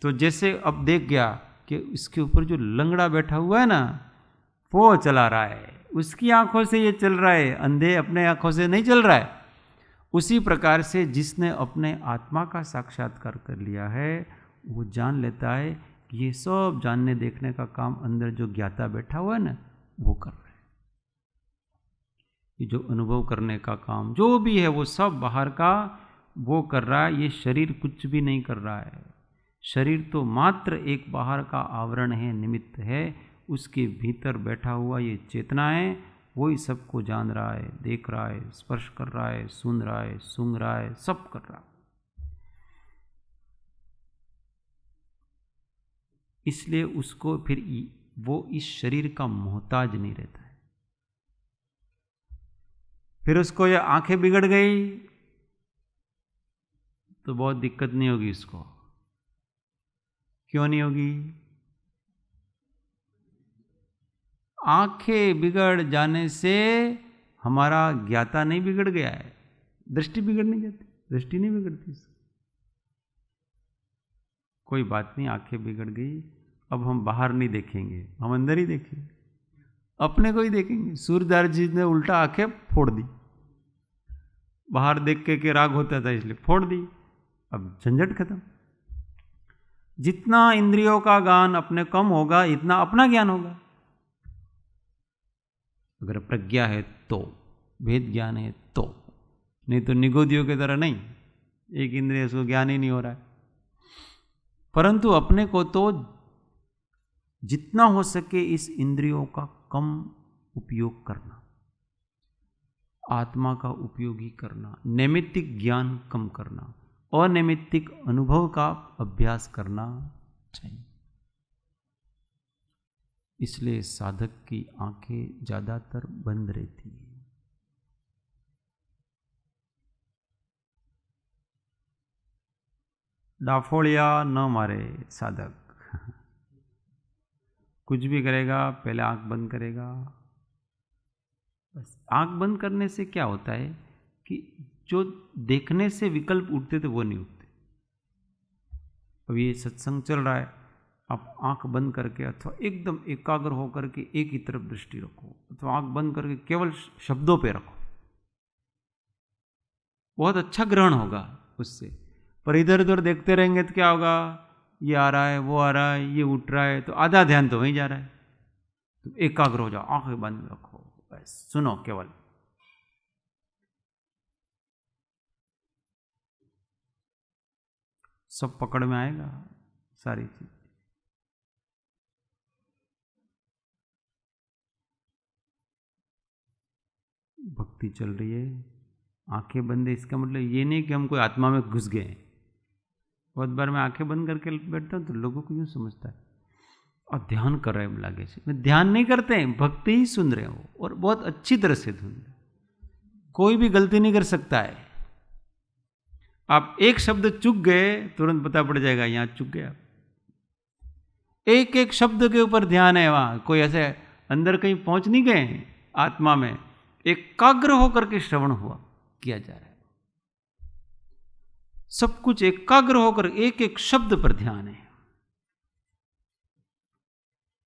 तो जैसे अब देख गया कि इसके ऊपर जो लंगड़ा बैठा हुआ है ना वो चला रहा है, उसकी आंखों से ये चल रहा है, अंधे अपने आंखों से नहीं चल रहा है। उसी प्रकार से जिसने अपने आत्मा का साक्षात्कार कर लिया है वो जान लेता है कि ये सब जानने देखने का काम अंदर जो ज्ञाता बैठा हुआ है ना वो कर रहा है। ये जो अनुभव करने का काम जो भी है वो सब बाहर का वो कर रहा है, ये शरीर कुछ भी नहीं कर रहा है। शरीर तो मात्र एक बाहर का आवरण है, निमित्त है, उसके भीतर बैठा हुआ ये चेतना है, वही सबको जान रहा है, देख रहा है, स्पर्श कर रहा है, सुन रहा है, सूंघ रहा है, सब कर रहा है। इसलिए उसको फिर वो इस शरीर का मोहताज नहीं रहता है। फिर उसको ये आंखें बिगड़ गई तो बहुत दिक्कत नहीं होगी इसको। क्यों नहीं होगी? आंखें बिगड़ जाने से हमारा ज्ञाता नहीं बिगड़ गया है, दृष्टि बिगड़ नहीं जाती, दृष्टि नहीं बिगड़ती। कोई बात नहीं, आंखें बिगड़ गई, अब हम बाहर नहीं देखेंगे, हम अंदर ही देखेंगे, अपने को ही देखेंगे। सूर्यदास जी ने उल्टा आंखें फोड़ दी, बाहर देख के राग होता था इसलिए फोड़ दी, अब झंझट खत्म। जितना इंद्रियों का ज्ञान अपने कम होगा इतना अपना ज्ञान होगा। अगर प्रज्ञा है तो, भेद ज्ञान है तो, नहीं तो निगोदियों की तरह नहीं, एक इंद्रिय उसको ज्ञान ही नहीं हो रहा है। परंतु अपने को तो जितना हो सके इस इंद्रियों का कम उपयोग करना, आत्मा का उपयोग ही करना, नैमित्तिक ज्ञान कम करना, अनैमित्तिक अनुभव का अभ्यास करना चाहिए। इसलिए साधक की आंखें ज्यादातर बंद रहती है। डाफोड़िया न मारे साधक, कुछ भी करेगा पहले आंख बंद करेगा। बस आंख बंद करने से क्या होता है कि जो देखने से विकल्प उठते थे वो नहीं उठते। अब ये सत्संग चल रहा है, आप आंख बंद करके अथवा एकदम एकाग्र होकर के एक ही तरफ दृष्टि रखो, अथवा आंख बंद करके केवल शब्दों पे रखो, बहुत अच्छा ग्रहण होगा उससे। पर इधर उधर देखते रहेंगे तो क्या होगा, ये आ रहा है, वो आ रहा है, ये उठ रहा है, तो आधा ध्यान तो वहीं जा रहा है। तो एकाग्र हो जाओ, आंखें बंद रखो, बस सुनो केवल। सब पकड़ में आएगा सारी चीज। भक्ति चल रही है, आंखें बंद है, इसका मतलब ये नहीं कि हम कोई आत्मा में घुस गए। बहुत बार मैं आंखें बंद करके बैठता हूँ तो लोगों को यूँ समझता है और ध्यान कर रहे हैं लागे से। मैं ध्यान नहीं करते हैं, भक्ति ही सुन रहे हो और बहुत अच्छी तरह से सुन रहे। कोई भी गलती नहीं कर सकता है। आप एक शब्द चूक गए तुरंत पता पड़ जाएगा यहाँ चूक गया। एक एक शब्द के ऊपर ध्यान है, वहां कोई ऐसे अंदर कहीं पहुंच नहीं गए, आत्मा में एकाग्र होकर के श्रवण हुआ किया जा रहा है। सब कुछ एकाग्र होकर एक एक शब्द पर ध्यान है।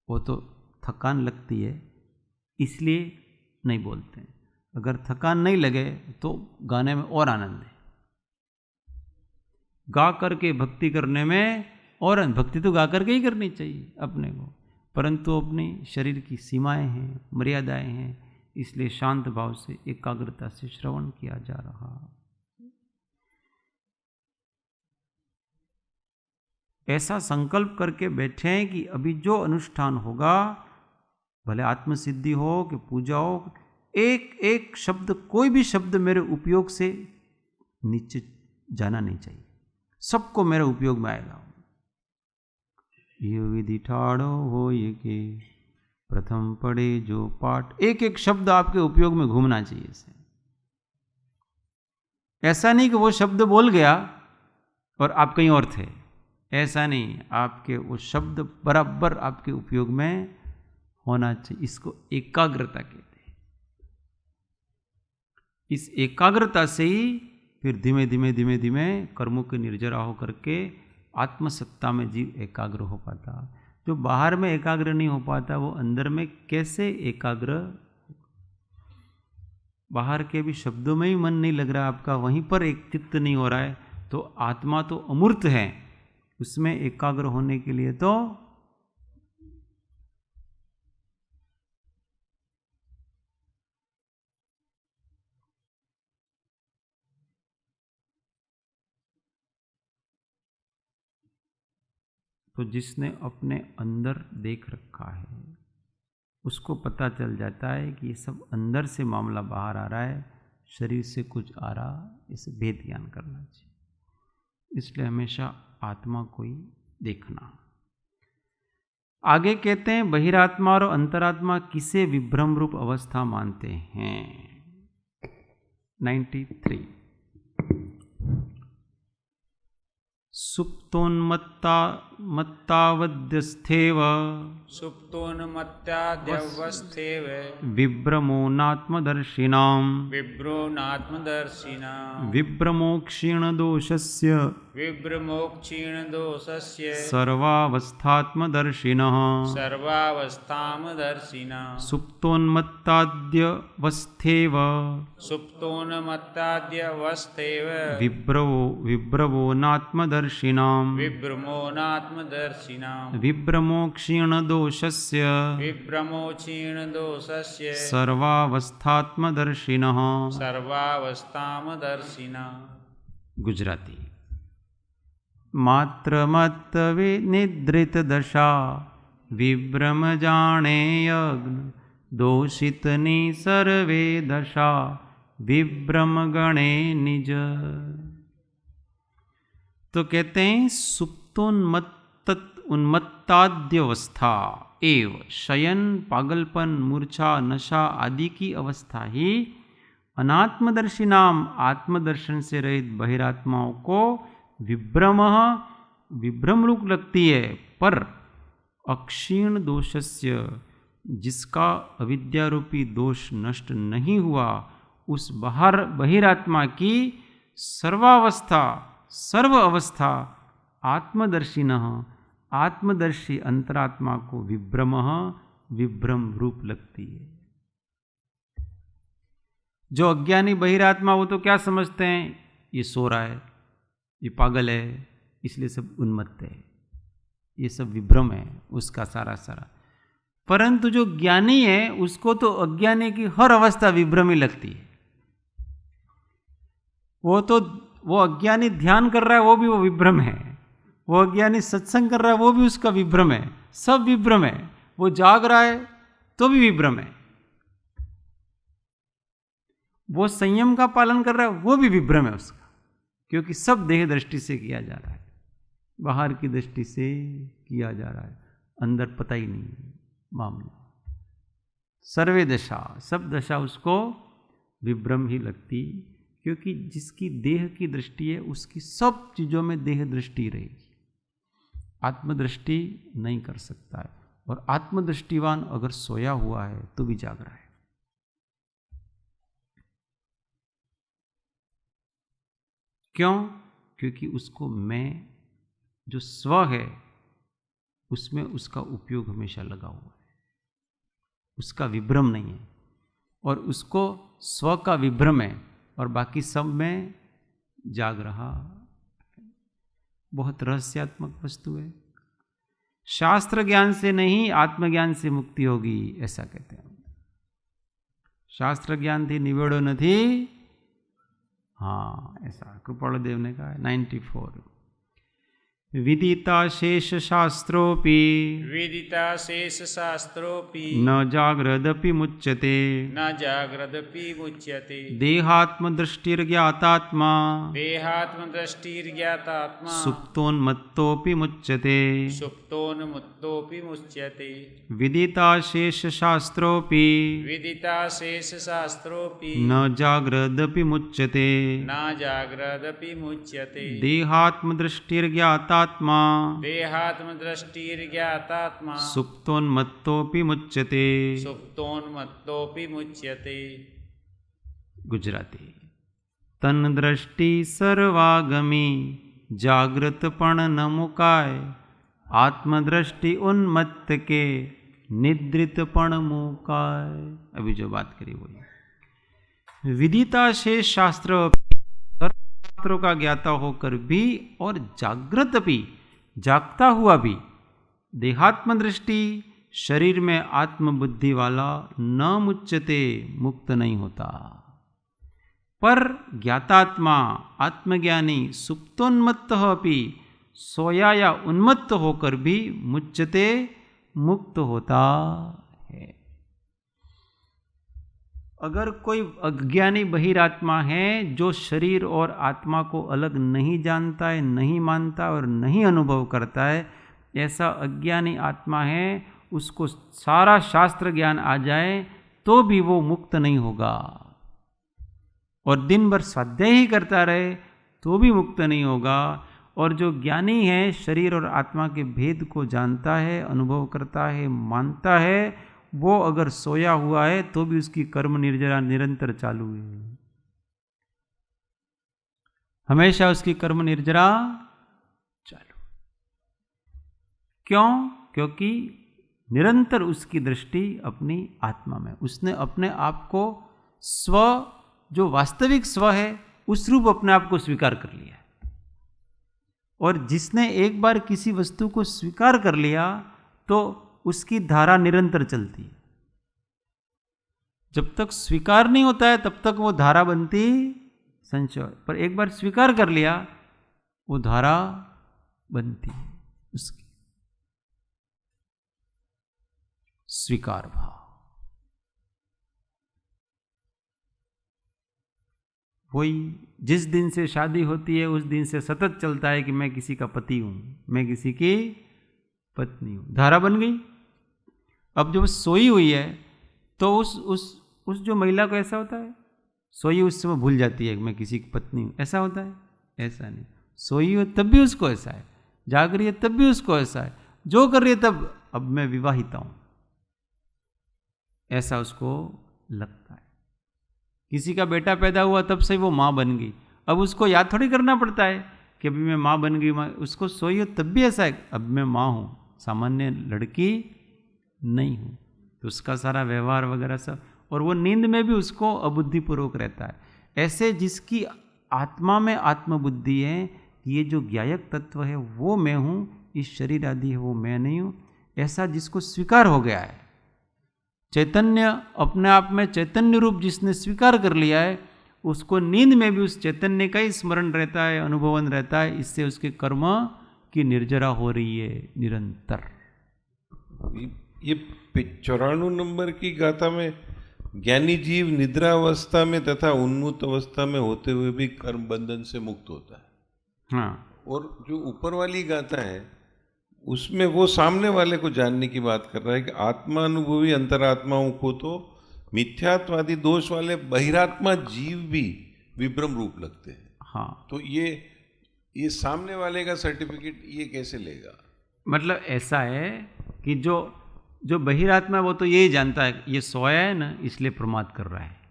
वो तो थकान लगती है इसलिए नहीं बोलते हैं। अगर थकान नहीं लगे तो गाने में और आनंद है। गा करके भक्ति करने में, और भक्ति तो गा करके ही करनी चाहिए अपने को, परंतु अपने शरीर की सीमाएं हैं, मर्यादाएं हैं, इसलिए शांत भाव से एकाग्रता से श्रवण किया जा रहा। ऐसा संकल्प करके बैठे हैं कि अभी जो अनुष्ठान होगा, भले आत्मसिद्धि हो कि पूजा हो, एक एक शब्द, कोई भी शब्द मेरे उपयोग से नीचे जाना नहीं चाहिए, सबको मेरे उपयोग में आएगा। ये विधि ठाड़ो हो ये के प्रथम पढ़े जो पाठ, एक एक शब्द आपके उपयोग में घूमना चाहिए इसे। ऐसा नहीं कि वो शब्द बोल गया और आप कहीं और थे, ऐसा नहीं, आपके वो शब्द बराबर आपके उपयोग में होना चाहिए। इसको एकाग्रता कहते हैं। इस एकाग्रता से ही फिर धीमे धीमे धीमे धीमे कर्मों के निर्जरा होकर के आत्मसत्ता में जीव एकाग्र हो पाता। जो बाहर में एकाग्र नहीं हो पाता, वो अंदर में कैसे एकाग्र? बाहर के भी शब्दों में ही मन नहीं लग रहा आपका, वहीं पर एक चित्त नहीं हो रहा है, तो आत्मा तो अमूर्त है, उसमें एकाग्र होने के लिए तो जिसने अपने अंदर देख रखा है उसको पता चल जाता है कि ये सब अंदर से मामला बाहर आ रहा है, शरीर से कुछ आ रहा, इसे भेद ज्ञान करना चाहिए। इसलिए हमेशा आत्मा को ही देखना। आगे कहते हैं बहिरात्मा और अंतरात्मा किसे विभ्रम रूप अवस्था मानते हैं। 93 सुप्तोन्मत्तावद्यस्थेव सुप्तोन्मत्ताद्यवस्थेव विभ्रमो नात्मदर्शिनां विभ्रो विभ्रमोक्षीण दोषस्य सर्वावस्थात्मदर्शिनः सुप्तोन्मत्ताद्यवस्थेव विभ्रवो नात्मदर्शिनां विभ्रमोक्षीण दोषस्य सर्वावस्थात्मदर्शिनः। गुजराती। मात्र मत निद्रित दशा विभ्रम जाने यज्ञ दोषितनी सर्वे दशा विभ्रम गणे निज। तो कहते हैं उन्मत्ताद्यवस्था एव शयन, पागलपन, मूर्छा, नशा आदि की अवस्था ही अनात्मदर्शी नाम आत्मदर्शन से रहित बहिरात्माओं को विभ्रम रूप लगती है। पर अक्षीण दोषस्य, जिसका अविद्यारूपी दोष नष्ट नहीं हुआ, उस बहिरात्मा की सर्व अवस्था आत्मदर्शिनः, आत्मदर्शी अंतरात्मा को विभ्रम रूप लगती है। जो अज्ञानी बहिरात्मा, वो तो क्या समझते हैं, ये सो रहा है, ये पागल है, इसलिए सब उन्मत्त है, ये सब विभ्रम है उसका सारा। परंतु जो ज्ञानी है उसको तो अज्ञानी की हर अवस्था विभ्रम ही लगती है। वो अज्ञानी ध्यान कर रहा है, वो भी वो विभ्रम है। वो अज्ञानी सत्संग कर रहा है, वो भी उसका विभ्रम है। सब विभ्रम है। वो जाग रहा है तो भी विभ्रम है। वो संयम का पालन कर रहा है, वो भी विभ्रम है उसका, क्योंकि सब देह दृष्टि से किया जा रहा है, बाहर की दृष्टि से किया जा रहा है, अंदर पता ही नहीं है मामला। सर्वे दशा, सब दशा उसको विभ्रम ही लगती, क्योंकि जिसकी देह की दृष्टि है उसकी सब चीजों में देह दृष्टि रहेगी, आत्मदृष्टि नहीं कर सकता है। और आत्मदृष्टिवान अगर सोया हुआ है तो भी जाग रहा है। क्यों? क्योंकि उसको मैं, जो स्व है, उसमें उसका उपयोग हमेशा लगा हुआ है, उसका विभ्रम नहीं है। और उसको स्व का विभ्रम है और बाकी सब में जाग रहा। बहुत रहस्यात्मक वस्तु है। शास्त्र ज्ञान से नहीं, आत्मज्ञान से मुक्ति होगी, ऐसा कहते हैं। शास्त्र ज्ञान थी निवेड़ो नहीं, हाँ ऐसा कृपाल देव ने कहा है 94। विदिता शेष शास्त्रोपि विदिता शेष शास्त्रोपि न जाग्रदपि मुच्यते न जाग्रदपि मुच्यते देहात्मदृष्टिर्ज्ञातात्मा देहात्मदृष्टिर्ज्ञातात्मा सुप्तोन्मत्तोऽपि मुच्यते सुप्तोन्मुक्तोऽपि मुच्यते विदिता शेष शास्त्रोपि विदिता शेष शास्त्रोपि न जाग्रदपि मुच्यते न जाग्रदपि मुच्यते देहात्मदृष्टिर्ज्ञातात्मा देहात्मदृष्टिर्ज्ञातात्मा सुप्तोन्मत्तोऽपि मुच्यते। सुप्तोन्मत्तोऽपि मुच्यते। गुजराती। तन दृष्टि सर्वागमी जागृतपण न मुकाय आत्मदृष्टि उन्मत्त के निद्रितपण मुकाय। अभी जो बात करी वही। विदिता शेष शास्त्र, शास्त्रों का ज्ञाता होकर भी और जागृत भी, जागता हुआ भी, देहात्म दृष्टि शरीर में आत्मबुद्धि वाला न मुच्यते, मुक्त नहीं होता। पर ज्ञातात्मा आत्मज्ञानी सुप्तोन्मत्त अपि, सोया या उन्मत्त होकर भी मुच्यते, मुक्त होता है। अगर कोई अज्ञानी बहिरात्मा है जो शरीर और आत्मा को अलग नहीं जानता है, नहीं मानता और नहीं अनुभव करता है, ऐसा अज्ञानी आत्मा है, उसको सारा शास्त्र ज्ञान आ जाए तो भी वो मुक्त नहीं होगा। और दिन भर स्वाध्याय ही करता रहे तो भी मुक्त नहीं होगा। और जो ज्ञानी है, शरीर और आत्मा के भेद को जानता है, अनुभव करता है, मानता है, वो अगर सोया हुआ है तो भी उसकी कर्म निर्जरा निरंतर चालू है। हमेशा उसकी कर्म निर्जरा चालू। क्यों? क्योंकि निरंतर उसकी दृष्टि अपनी आत्मा में, उसने अपने आप को स्व, जो वास्तविक स्व है, उस रूप अपने आप को स्वीकार कर लिया है। और जिसने एक बार किसी वस्तु को स्वीकार कर लिया तो उसकी धारा निरंतर चलती है। जब तक स्वीकार नहीं होता है तब तक वो धारा बनती संशय, पर एक बार स्वीकार कर लिया वो धारा बनती है उसकी। स्वीकार भाव वही जिस दिन से शादी होती है उस दिन से सतत चलता है कि मैं किसी का पति हूं, मैं किसी की पत्नी हूं, धारा बन गई। अब जब सोई हुई है तो उस जो महिला को ऐसा होता है, सोई उस समय भूल जाती है कि मैं किसी की पत्नी हूं, ऐसा होता है? ऐसा नहीं। सोई हो तब भी उसको ऐसा है, जाग रही है तब भी उसको ऐसा है, जो कर रही है तब अब मैं विवाहिता हूं, ऐसा उसको लगता है। किसी का बेटा पैदा हुआ तब से वो माँ बन गई, अब उसको याद थोड़ी करना पड़ता है कि अभी मैं माँ बन गई। उसको सोई हो तब भी ऐसा है, अब मैं माँ हूँ, सामान्य लड़की नहीं हूँ। तो उसका सारा व्यवहार वगैरह सब, और वो नींद में भी उसको अबुद्धिपूर्वक रहता है। ऐसे जिसकी आत्मा में आत्मबुद्धि है, ये जो ज्ञायक तत्व है वो मैं हूँ, इस शरीर आदि है वो मैं नहीं हूँ, ऐसा जिसको स्वीकार हो गया है, चैतन्य अपने आप में चैतन्य रूप जिसने स्वीकार कर लिया है, उसको नींद में भी उस चैतन्य का ही स्मरण रहता है, अनुभवन रहता है। इससे उसके कर्म की निर्जरा हो रही है निरंतर। ये 94 नंबर की गाथा में ज्ञानी जीव निद्रावस्था में तथा उन्मुक्त अवस्था में होते हुए भी कर्म बंधन से मुक्त होता है। हाँ। और जो ऊपर वाली गाथा है उसमें वो सामने वाले को जानने की बात कर रहा है कि आत्मानुभवी अंतरात्माओं को तो मिथ्यात्वादी दोष वाले बहिरात्मा जीव भी विभ्रम रूप लगते हैं। हाँ। तो ये सामने वाले का सर्टिफिकेट ये कैसे लेगा? मतलब ऐसा है कि जो बहिरात्मा वो तो यही जानता है ये सोया है ना, इसलिए प्रमाद कर रहा है।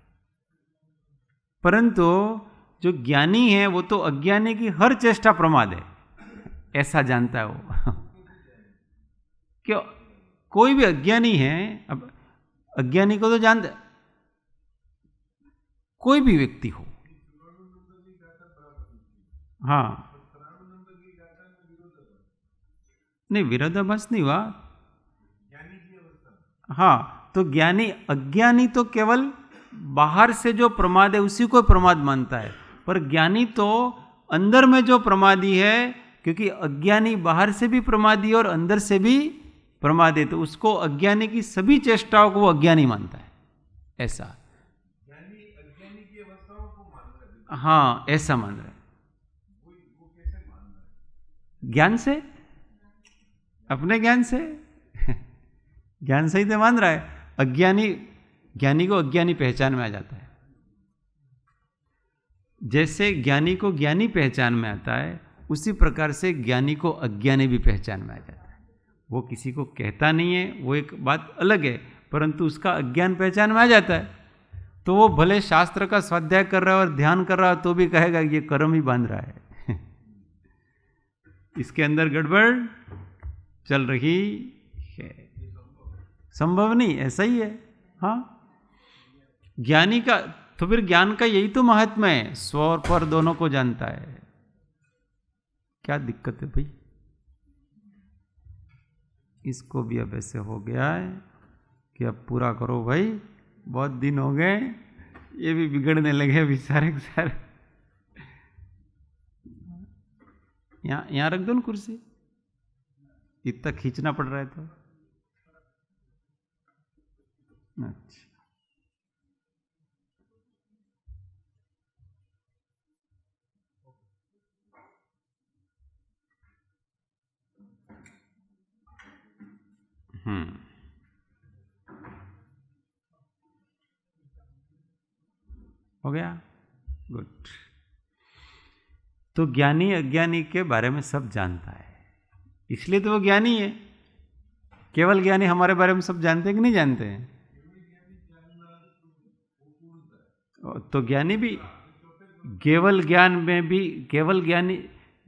परंतु जो ज्ञानी है वो तो अज्ञानी की हर चेष्टा प्रमाद है, ऐसा जानता है वो। क्यों? कोई भी अज्ञानी है, अब अज्ञानी को तो जानता, कोई भी व्यक्ति हो। हाँ नहीं, विरोधाभास नहीं हुआ। हाँ, तो ज्ञानी, अज्ञानी तो केवल बाहर से जो प्रमाद है उसी को प्रमाद मानता है, पर ज्ञानी तो अंदर में जो प्रमादी है, क्योंकि अज्ञानी बाहर से भी प्रमादी और अंदर से भी प्रमादी, तो उसको अज्ञानी की सभी चेष्टाओं को वो अज्ञानी मानता है, ऐसा। अज्ञानी की अवस्थाओं को मानता है। हाँ, ऐसा मान रहा है। वो कैसे मान रहा है? ज्ञान से, अपने ज्ञान से ज्ञान से ही तो मान रहा है। अज्ञानी, ज्ञानी को अज्ञानी पहचान में आ जाता है। जैसे ज्ञानी को ज्ञानी पहचान में आता है, उसी प्रकार से ज्ञानी को अज्ञानी भी पहचान में आ जाता है। वो किसी को कहता नहीं है, वो एक बात अलग है, परंतु उसका अज्ञान पहचान में आ जाता है। तो वो भले शास्त्र का स्वाध्याय कर रहा है और ध्यान कर रहा है, तो भी कहेगा ये कर्म ही बांध रहा है इसके अंदर गड़बड़ चल रही है। संभव नहीं, ऐसा ही है। हाँ, ज्ञानी का तो फिर ज्ञान का यही तो महात्मा है, स्व और पर दोनों को जानता है। क्या दिक्कत है भाई? इसको भी अब ऐसे हो गया है कि अब पूरा करो भाई, बहुत दिन हो गए, ये भी बिगड़ने लगे अभी सारे के सारे। यहाँ रख दो ना कुर्सी, इतना खींचना पड़ रहा है तो। अच्छा, हो गया, गुड। तो ज्ञानी अज्ञानी के बारे में सब जानता है, इसलिए तो वो ज्ञानी है। केवल ज्ञानी हमारे बारे में सब जानते हैं कि नहीं जानते हैं? तो ज्ञानी भी केवल ज्ञान में भी, केवल ज्ञानी,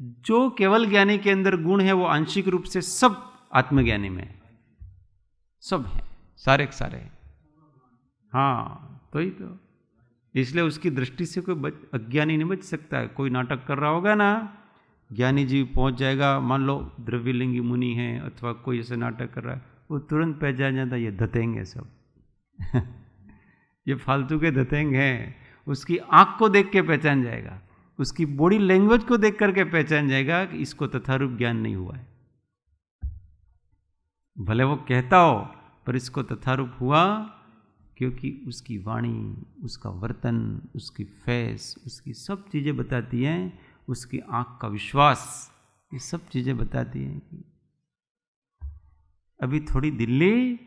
जो केवल ज्ञानी के अंदर गुण है वो आंशिक रूप से सब आत्मज्ञानी में सब है, सारे के सारे। हाँ, तो ही तो, इसलिए उसकी दृष्टि से कोई अज्ञानी नहीं बच सकता है। कोई नाटक कर रहा होगा ना, ज्ञानी जी पहुंच जाएगा, मान लो द्रव्यलिंगी मुनि है अथवा कोई ऐसे नाटक कर रहा है, वो तुरंत पहचान जाता, ये धतेंग है सब ये फालतू के धतेंग हैं। उसकी आंख को देख के पहचान जाएगा, उसकी बॉडी लैंग्वेज को देख करके पहचान जाएगा कि इसको तथारूप ज्ञान नहीं हुआ है। भले वो कहता हो, पर इसको तथारूप हुआ, क्योंकि उसकी वाणी, उसका वर्तन, उसकी फेस, उसकी सब चीज़ें बताती हैं, उसकी आंख का विश्वास, ये सब चीज़ें बताती हैं कि अभी थोड़ी दिल्ली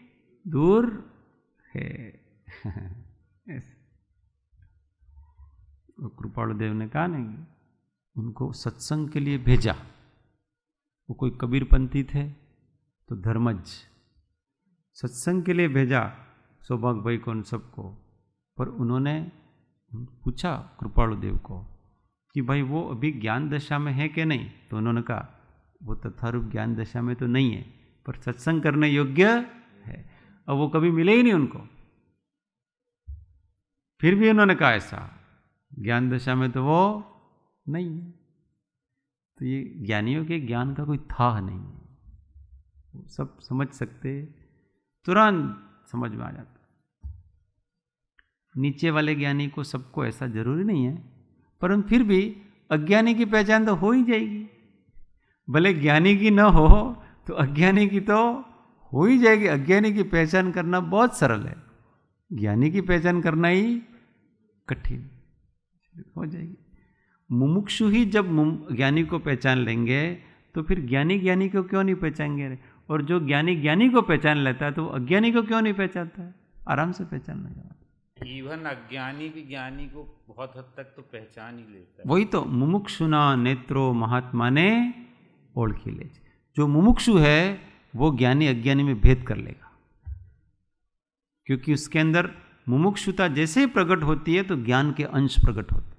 दूर है कृपालु देव ने कहा नहीं, उनको सत्संग के लिए भेजा। वो कोई कबीरपंथी थे, तो धर्मज सत्संग के लिए भेजा सौभाग्य भाई को, उन सबको। पर उन्होंने पूछा कृपालु देव को कि भाई वो अभी ज्ञान दशा में है कि नहीं? तो उन्होंने कहा वो तथारूप ज्ञान दशा में तो नहीं है, पर सत्संग करने योग्य है। अब वो कभी मिले ही नहीं उनको, फिर भी उन्होंने कहा ऐसा, ज्ञान दशा में तो वो नहीं है। तो ये ज्ञानियों के ज्ञान का कोई था नहीं है, वो सब समझ सकते, तुरंत समझ में आ जाता। नीचे वाले ज्ञानी को सबको ऐसा जरूरी नहीं है, परंतु फिर भी अज्ञानी की पहचान तो हो ही जाएगी। भले ज्ञानी की न हो तो अज्ञानी की तो हो ही जाएगी। अज्ञानी की पहचान करना बहुत सरल है, ज्ञानी की पहचान करना ही कठिन हो जाएगी। मुमुक्षु ही जब ज्ञानी को पहचान लेंगे, तो फिर ज्ञानी ज्ञानी को क्यों नहीं पहचानेंगे? और जो ज्ञानी ज्ञानी को पहचान लेता है, तो वो अज्ञानी को क्यों नहीं पहचानता है? आराम से पहचान लेगा। इवन अज्ञानी भी ज्ञानी को बहुत हद तक तो पहचान ही लेता है। वही तो, मुमुक्षुना नेत्रो महात्मा ने ओळखी ले। जो मुमुक्षु है वो ज्ञानी अज्ञानी में भेद कर लेगा, क्योंकि उसके अंदर मुमुक्षुता जैसे ही प्रकट होती है तो ज्ञान के अंश प्रकट होते,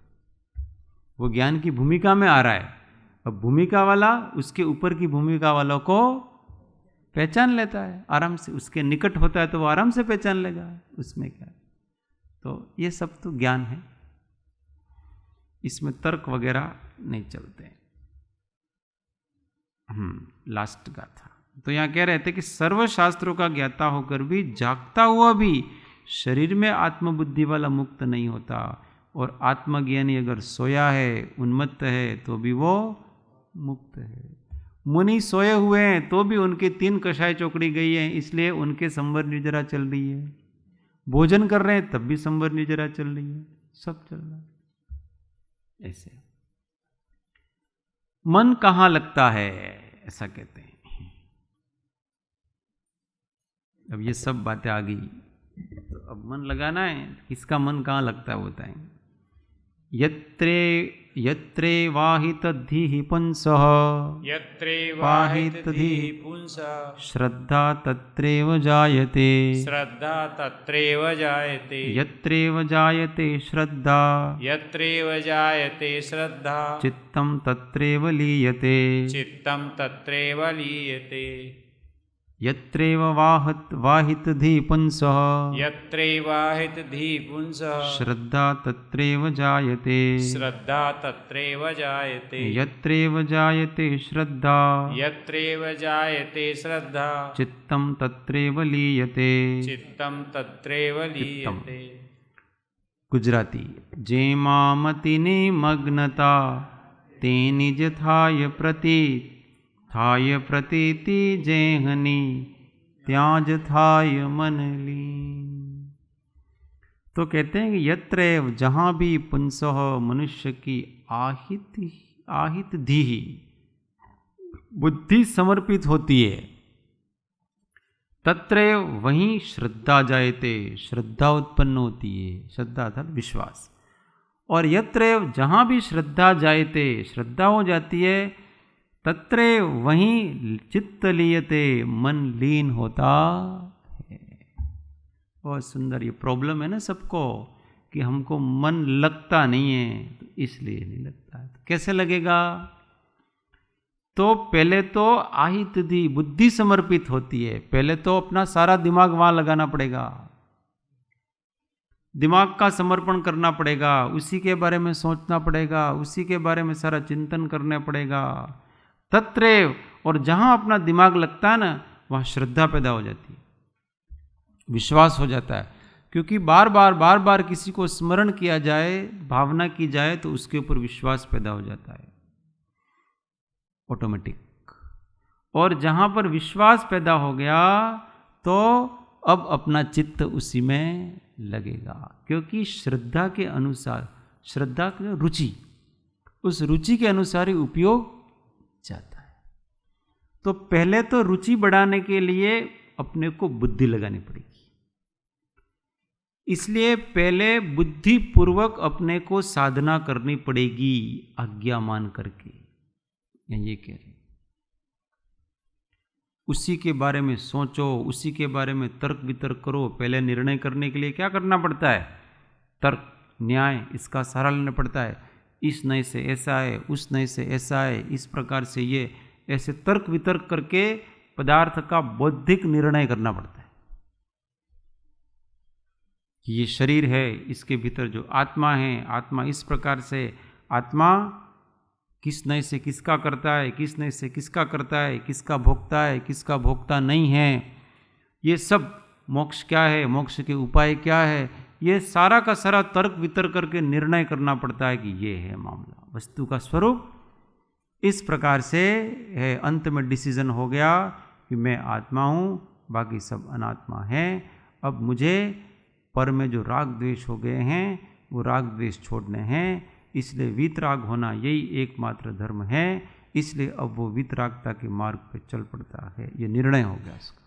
वो ज्ञान की भूमिका में आ रहा है। अब भूमिका वाला उसके ऊपर की भूमिका वालों को पहचान लेता है आराम से, उसके निकट होता है तो वो आराम से पहचान लेगा, उसमें क्या। तो ये सब तो ज्ञान है, इसमें तर्क वगैरह नहीं चलते हैं। लास्ट गाथा। तो यहाँ कह रहे थे कि सर्व शास्त्रों का ज्ञाता होकर भी जागता हुआ भी शरीर में आत्मबुद्धि वाला मुक्त नहीं होता, और आत्मज्ञानी अगर सोया है, उन्मत्त है, तो भी वो मुक्त है। मुनि सोए हुए हैं तो भी उनके 3 कषाय चौकड़ी गई है, इसलिए उनके संवर निर्जरा चल रही है। भोजन कर रहे हैं तब भी संवर निर्जरा चल रही है, सब चल रहा है। ऐसे मन कहाँ लगता है, ऐसा कहते हैं। अब ये सब बातें आ गई, तो अब मन लगाना है, किसका मन कहाँ लगता है बताएं। यत्रे वाहित धीः पुंसः, यत्रे वाहित धीः पुंसः, श्रद्धा तत्रैव जायते, श्रद्धा तत्रैव जायते, यत्रैव जायते श्रद्धा, यत्रैव जायते श्रद्धा, चित्तं तत्रैव लीयते, चित्तं तत्रैव लीयते, यत्रैव वाहित धीः पुंसः, यत्रैव वाहित धीः पुंसः, श्रद्धा तत्रैव जायते, श्रद्धा तत्रैव जायते, यत्रैव जायते श्रद्धा, यत्रैव जायते श्रद्धा, चित्तं तत्रैव लीयते। चित्तं तत्रैव लीयते। गुजराती। जेमा मतिनी मग्नता ते निज थाय प्रतीति जेहनी त्याज थाय मन लीन। तो कहते हैं कि यत्र जहाँ भी पुंसः मनुष्य की आहित धी बुद्धि समर्पित होती है, तत्र वहीं श्रद्धा जायते, श्रद्धा उत्पन्न होती है। श्रद्धा अर्थात विश्वास। और यत्र जहाँ भी श्रद्धा जायते, श्रद्धा हो जाती है, तत्र वहीं चित्त लीयते, मन लीन होता है। बहुत सुंदर। ये प्रॉब्लम है ना सबको कि हमको मन लगता नहीं है, तो इसलिए नहीं लगता है। तो कैसे लगेगा? तो पहले तो आहित धी बुद्धि समर्पित होती है, पहले तो अपना सारा दिमाग वहां लगाना पड़ेगा, दिमाग का समर्पण करना पड़ेगा, उसी के बारे में सोचना पड़ेगा, उसी के बारे में सारा चिंतन करना पड़ेगा। तत्रेव, और जहां अपना दिमाग लगता है ना, वहां श्रद्धा पैदा हो जाती है, विश्वास हो जाता है। क्योंकि बार बार किसी को स्मरण किया जाए, भावना की जाए, तो उसके ऊपर विश्वास पैदा हो जाता है ऑटोमेटिक। और जहां पर विश्वास पैदा हो गया, तो अब अपना चित्त उसी में लगेगा। क्योंकि श्रद्धा के अनुसार, श्रद्धा की रुचि, उस रुचि के अनुसार ही उपयोग जाता है। तो पहले तो रुचि बढ़ाने के लिए अपने को बुद्धि लगानी पड़ेगी। इसलिए पहले बुद्धि पूर्वक अपने को साधना करनी पड़ेगी, आज्ञा मान करके। ये कह रहे, उसी के बारे में सोचो, उसी के बारे में तर्क वितर्क करो। पहले निर्णय करने के लिए क्या करना पड़ता है? तर्क, न्याय, इसका सहारा लेना पड़ता है। इस नए से ऐसा है, उस नए से ऐसा है, इस प्रकार से ये, ऐसे तर्क वितर्क करके पदार्थ का बौद्धिक निर्णय करना पड़ता है कि ये शरीर है, इसके भीतर जो आत्मा है, आत्मा इस प्रकार से, आत्मा किस नए से किसका करता है, किस नए से किसका करता है, किसका भोगता है, किसका भोगता नहीं है, ये सब, मोक्ष क्या है, मोक्ष के उपाय क्या है, ये सारा का सारा तर्क वितर्क करके निर्णय करना पड़ता है कि ये है मामला, वस्तु का स्वरूप इस प्रकार से है। अंत में डिसीजन हो गया कि मैं आत्मा हूँ, बाकी सब अनात्मा है। अब मुझे पर में जो राग द्वेष हो गए हैं, वो राग द्वेष छोड़ने हैं। इसलिए वीतराग होना यही एकमात्र धर्म है। इसलिए अब वो वीतरागता के मार्ग पे चल पड़ता है। ये निर्णय हो गया इसका।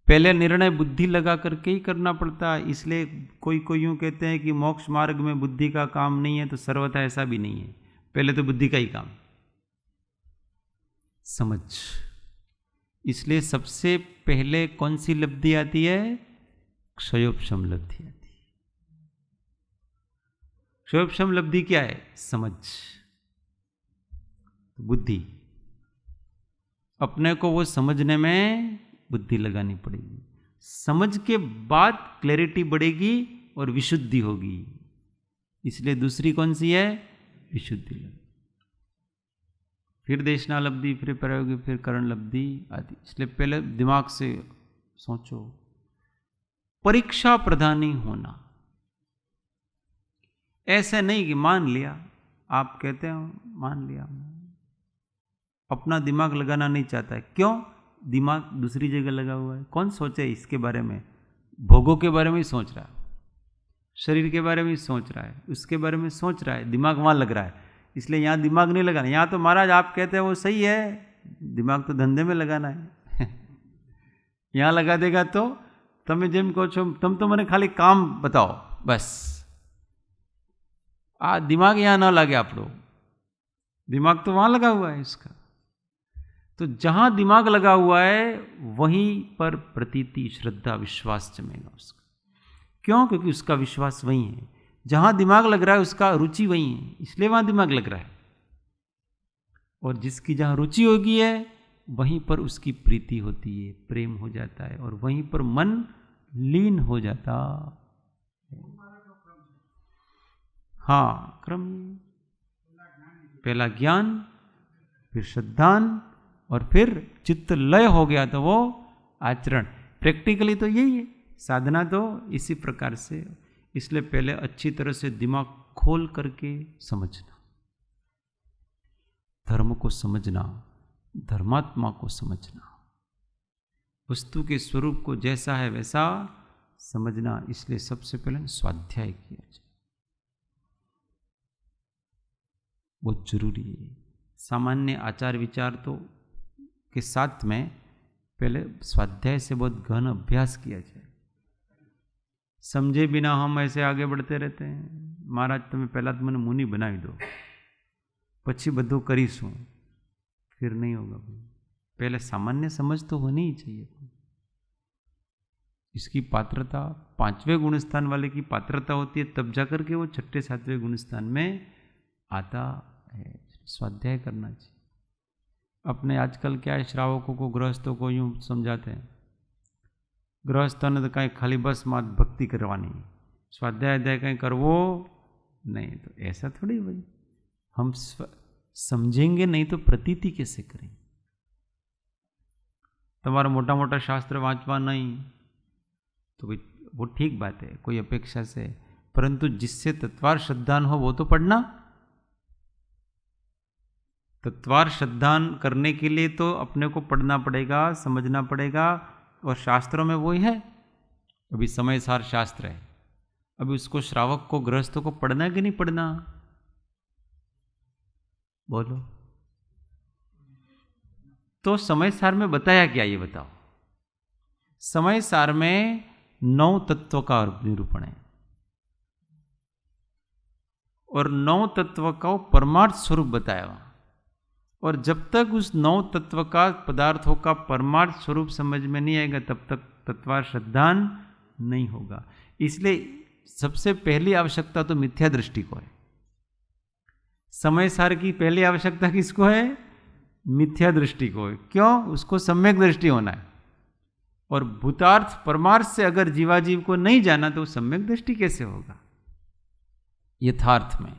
पहले निर्णय बुद्धि लगा करके ही करना पड़ता है। इसलिए कोई यूँ कहते हैं कि मोक्ष मार्ग में बुद्धि का काम नहीं है, तो सर्वथा ऐसा भी नहीं है। पहले तो बुद्धि का ही काम, समझ। इसलिए सबसे पहले कौन सी लब्धि आती है? क्षयोपशम लब्धि आती है। क्षयोपशम लब्धि क्या है? समझ, बुद्धि। अपने को वो समझने में बुद्धि लगानी पड़ेगी। समझ के बाद क्लैरिटी बढ़ेगी और विशुद्धि होगी। इसलिए दूसरी कौन सी है? विशुद्धि। फिर देशनालब्धि, फिर प्रयोगी, फिर करणलब्धि आदि। इसलिए पहले दिमाग से सोचो। परीक्षा प्रधानी होना, ऐसे नहीं कि मान लिया, आप कहते हो मान लिया, अपना दिमाग लगाना नहीं चाहता है। क्यों? दिमाग दूसरी जगह लगा हुआ है। कौन सोचे इसके बारे में? भोगों के बारे में ही सोच रहा है, शरीर के बारे में ही सोच रहा है, उसके बारे में सोच रहा है, दिमाग वहाँ लग रहा है। इसलिए यहाँ दिमाग नहीं लगाना। यहाँ तो महाराज आप कहते हैं वो सही है, दिमाग तो धंधे में लगाना है। यहाँ लगा देगा तो તમે જેમ કહો છો તમ તો મને ખાલી કામ બતાવો બસ, આ દિમાગ यहाँ ना लगे આપણો, दिमाग तो वहाँ लगा हुआ है इसका। तो जहाँ दिमाग लगा हुआ है वहीं पर प्रतीति, श्रद्धा, विश्वास जमेगा उसका। क्यों? क्योंकि उसका विश्वास वहीं है। जहाँ दिमाग लग रहा है उसका रुचि वहीं है, इसलिए वहाँ दिमाग लग रहा है। और जिसकी जहाँ रुचि होगी है वहीं पर उसकी प्रीति होती है, प्रेम हो जाता है, और वहीं पर मन लीन हो जाता। हाँ, क्रम पहला ज्ञान, फिर श्रद्धान, और फिर चित्त लय हो गया तो वो आचरण। प्रैक्टिकली तो यही है, साधना तो इसी प्रकार से। इसलिए पहले अच्छी तरह से दिमाग खोल करके समझना, धर्म को समझना, धर्मात्मा को समझना, वस्तु के स्वरूप को जैसा है वैसा समझना। इसलिए सबसे पहले स्वाध्याय किया जाए, बहुत जरूरी है। सामान्य आचार विचार तो के साथ में पहले स्वाध्याय से बहुत गहन अभ्यास किया जाए। समझे बिना हम ऐसे आगे बढ़ते रहते हैं। महाराज તમે पहला तो मैंने मुनि बनावी दो, પછી બધું કરીશું, फिर नहीं होगा। पहले सामान्य समझ तो होनी ही चाहिए। इसकी पात्रता 5वें गुणस्थान वाले की पात्रता होती है, तब जाकर के वो 6ठे 7वें गुणस्थान में आता है। स्वाध्याय करना चाहिए। अपने आजकल क्या है, श्रावकों को, गृहस्थों को यूँ समझाते हैं, गृहस्थों तो कहीं खाली बस मात भक्ति करवानी, स्वाध्याय अध्याय कहीं करवो नहीं। तो ऐसा थोड़ी भाई, हम समझेंगे नहीं तो प्रतीति कैसे करेंगे? तुम्हारा मोटा मोटा शास्त्र वाँचवा नहीं तो भाई वो ठीक बात है, कोई अपेक्षा से, परंतु जिससे तत्वार श्रद्धान हो वो तो पढ़ना। तत्वार श्रद्धान करने के लिए तो अपने को पढ़ना पड़ेगा, समझना पड़ेगा, और शास्त्रों में वही है। अभी समय सार शास्त्र है, अभी उसको श्रावक को, गृहस्थों को पढ़ना है कि नहीं पढ़ना? बोलो। तो समय सार में बताया क्या, ये बताओ। समय सार में 9 तत्व का निरूपण है, और 9 तत्व का परमार्थ स्वरूप बताया वहां। और जब तक उस 9 तत्व का, पदार्थों का परमार्थ स्वरूप समझ में नहीं आएगा तब तक तत्वार श्रद्धान नहीं होगा। इसलिए सबसे पहली आवश्यकता तो मिथ्या दृष्टि को है। समय सार की पहली आवश्यकता किसको है? मिथ्या दृष्टि को है। क्यों? उसको सम्यक दृष्टि होना है। और भूतार्थ परमार्थ से अगर जीवाजीव को नहीं जाना तो सम्यक दृष्टि कैसे होगा यथार्थ में?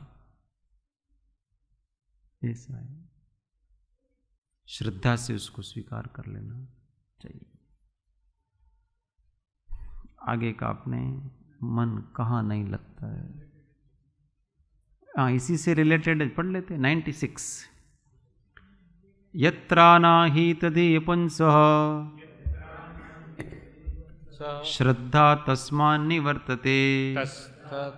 ऐसा है, श्रद्धा से उसको स्वीकार कर लेना चाहिए। आगे का अपने मन कहाँ नहीं लगता है। हाँ, इसी से रिलेटेड पढ़ लेते हैं। 96 यत्रानाहि तदीय पुंसः श्रद्धा तस्मान्निवर्तते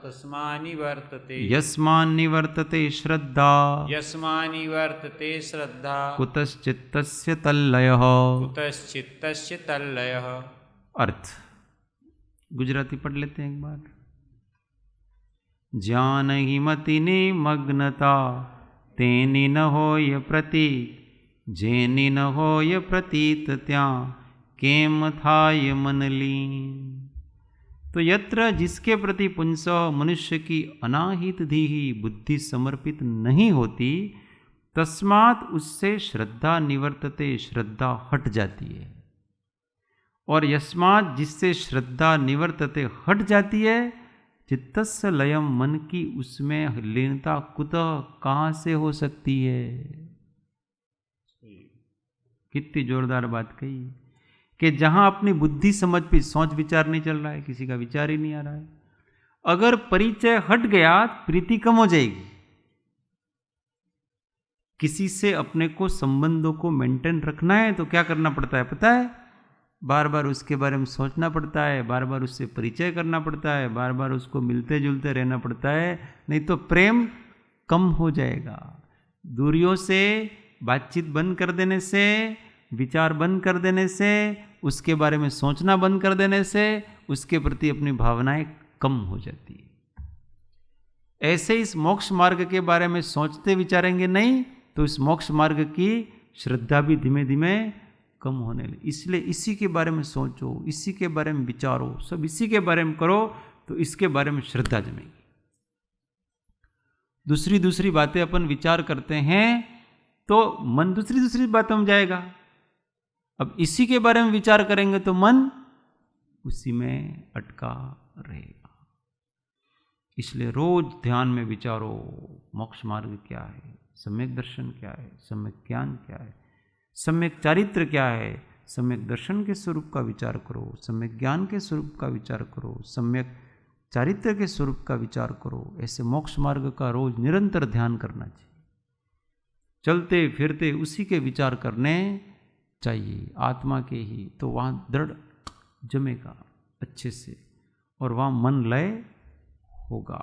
तस्मान्निवर्तते यस्मान्निवर्तते श्रद्धा यस्मान्निवर्तते श्रद्धा कुतश्चित्तस्य तल्लयः। कुतश्चित्तस्य तल्लयः। अर्थ गुजराती पढ़ लेते हैं एक बार। ज्ञान ही मति निमग्नता तेनी न होय प्रतीत, जेनी न होय प्रतीत त्या केम थाय मन लीन। तो यत्र जिसके प्रति पुंसः मनुष्य की अनाहित धीहि बुद्धि समर्पित नहीं होती, तस्मात् उससे श्रद्धा निवर्तते, श्रद्धा हट जाती है। और यस्मात् जिससे श्रद्धा निवर्तते हट जाती है, चित्तस्य लयम मन की उसमें लीनता कुतः कहाँ से हो सकती है? कितनी जोरदार बात कही कि जहां अपनी बुद्धि समझ पे सोच विचार नहीं चल रहा है, किसी का विचार ही नहीं आ रहा है, अगर परिचय हट गया प्रीति कम हो जाएगी। किसी से अपने को संबंधों को मेंटेन रखना है तो क्या करना पड़ता है पता है? बार बार उसके बारे में सोचना पड़ता है, बार बार उससे परिचय करना पड़ता है, बार बार उसको मिलते जुलते रहना पड़ता है, नहीं तो प्रेम कम हो जाएगा। दूरियों से, बातचीत बंद कर देने से, विचार बंद कर देने से, उसके बारे में सोचना बंद कर देने से उसके प्रति अपनी भावनाएं कम हो जाती है। ऐसे इस मोक्ष मार्ग के बारे में सोचते विचारेंगे नहीं तो इस मोक्ष मार्ग की श्रद्धा भी धीमे धीमे कम होने लगे। इसलिए इसी के बारे में सोचो, इसी के बारे में विचारो, सब इसी के बारे में करो तो इसके बारे में श्रद्धा जमेगी। दूसरी बातें अपन विचार करते हैं तो मन दूसरी बातों में जाएगा। अब इसी के बारे में विचार करेंगे तो मन उसी में अटका रहेगा। इसलिए रोज ध्यान में विचारो, मोक्ष मार्ग क्या है, सम्यक दर्शन क्या है, सम्यक ज्ञान क्या है, सम्यक चारित्र क्या है, सम्यक दर्शन के स्वरूप का विचार करो, सम्यक ज्ञान के स्वरूप का विचार करो, सम्यक चारित्र के स्वरूप का विचार करो। ऐसे मोक्ष मार्ग का रोज निरंतर ध्यान करना चाहिए। चलते फिरते उसी के विचार करने चाहिए, आत्मा के ही, तो वहाँ दृढ़ जमेगा अच्छे से और वहाँ मन लय होगा।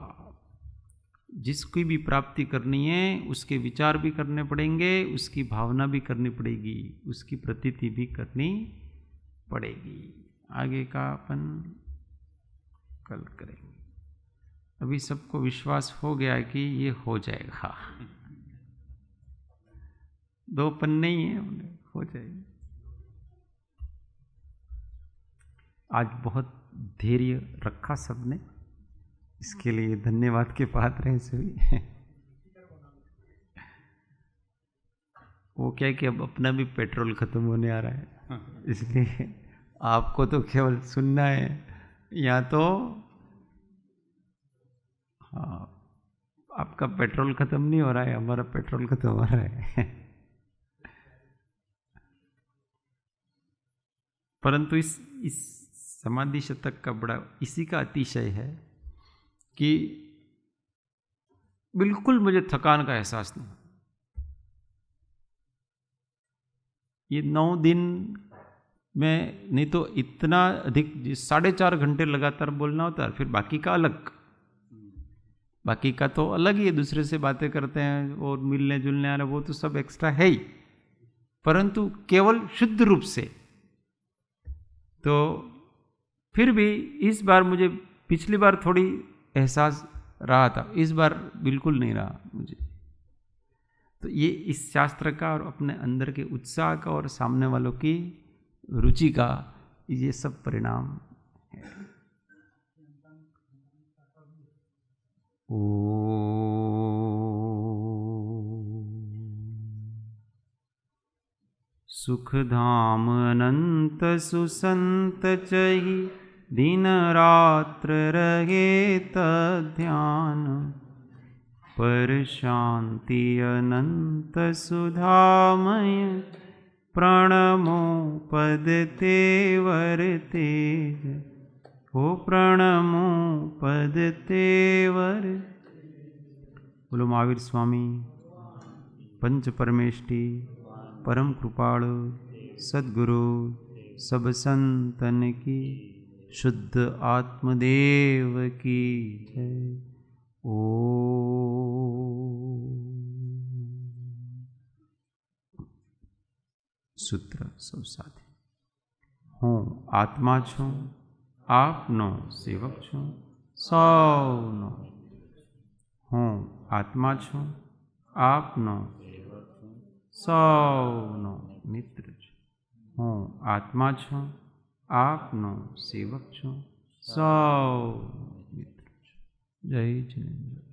जिसकी भी प्राप्ति करनी है उसके विचार भी करने पड़ेंगे, उसकी भावना भी करनी पड़ेगी, उसकी प्रतीति भी करनी पड़ेगी। आगे का अपन कल करेंगे। अभी सबको विश्वास हो गया कि ये हो जाएगा। 2 पन्ने ही है, हो जाएगा। आज बहुत धैर्य रखा सबने, इसके लिए धन्यवाद के पात्र हैं सभी। वो क्या है कि अब अपना भी पेट्रोल खत्म होने आ रहा है, इसलिए आपको तो केवल सुनना है, या तो हाँ आपका पेट्रोल खत्म नहीं हो रहा है, हमारा पेट्रोल खत्म हो रहा है। परंतु इस समाधि शतक का बड़ा इसी का अतिशय है कि बिल्कुल मुझे थकान का एहसास नहीं। ये 9 दिन में नहीं तो इतना अधिक 4.5 घंटे लगातार बोलना होता है, फिर बाकी का अलग, बाकी का तो अलग ही है, दूसरे से बातें करते हैं और मिलने जुलने आ रहे, वो तो सब एक्स्ट्रा है ही, परंतु केवल शुद्ध रूप से। तो फिर भी इस बार मुझे पिछली बार थोड़ी एहसास रहा था, इस बार बिल्कुल नहीं रहा मुझे। तो ये इस शास्त्र का और अपने अंदर के उत्साह का और सामने वालों की रुचि का ये सब परिणाम है। सुख धाम अनंत सुसंत चही, दिन रात्र रहे तध्यान, पर शांति अनंत सुधामय, प्रणमो पद तेवर तेज, हो प्रणमो पद तेवर। बोलो महावीर स्वामी पंच परमेष्टि परम कृपाणु सद्गुरु सब संतन की शुद्ध आत्मदेव की जय। सूत्र सब साथी। हूँ आत्मा छूँ आपनो सेवक छूँ सौनो। हूँ आत्मा छूँ आपनो सौनो मित्र छूँ। हूँ आत्मा छूँ आपनो सेवक छूँ सौनो मित्र छूँ। जय जिनेन्द्र।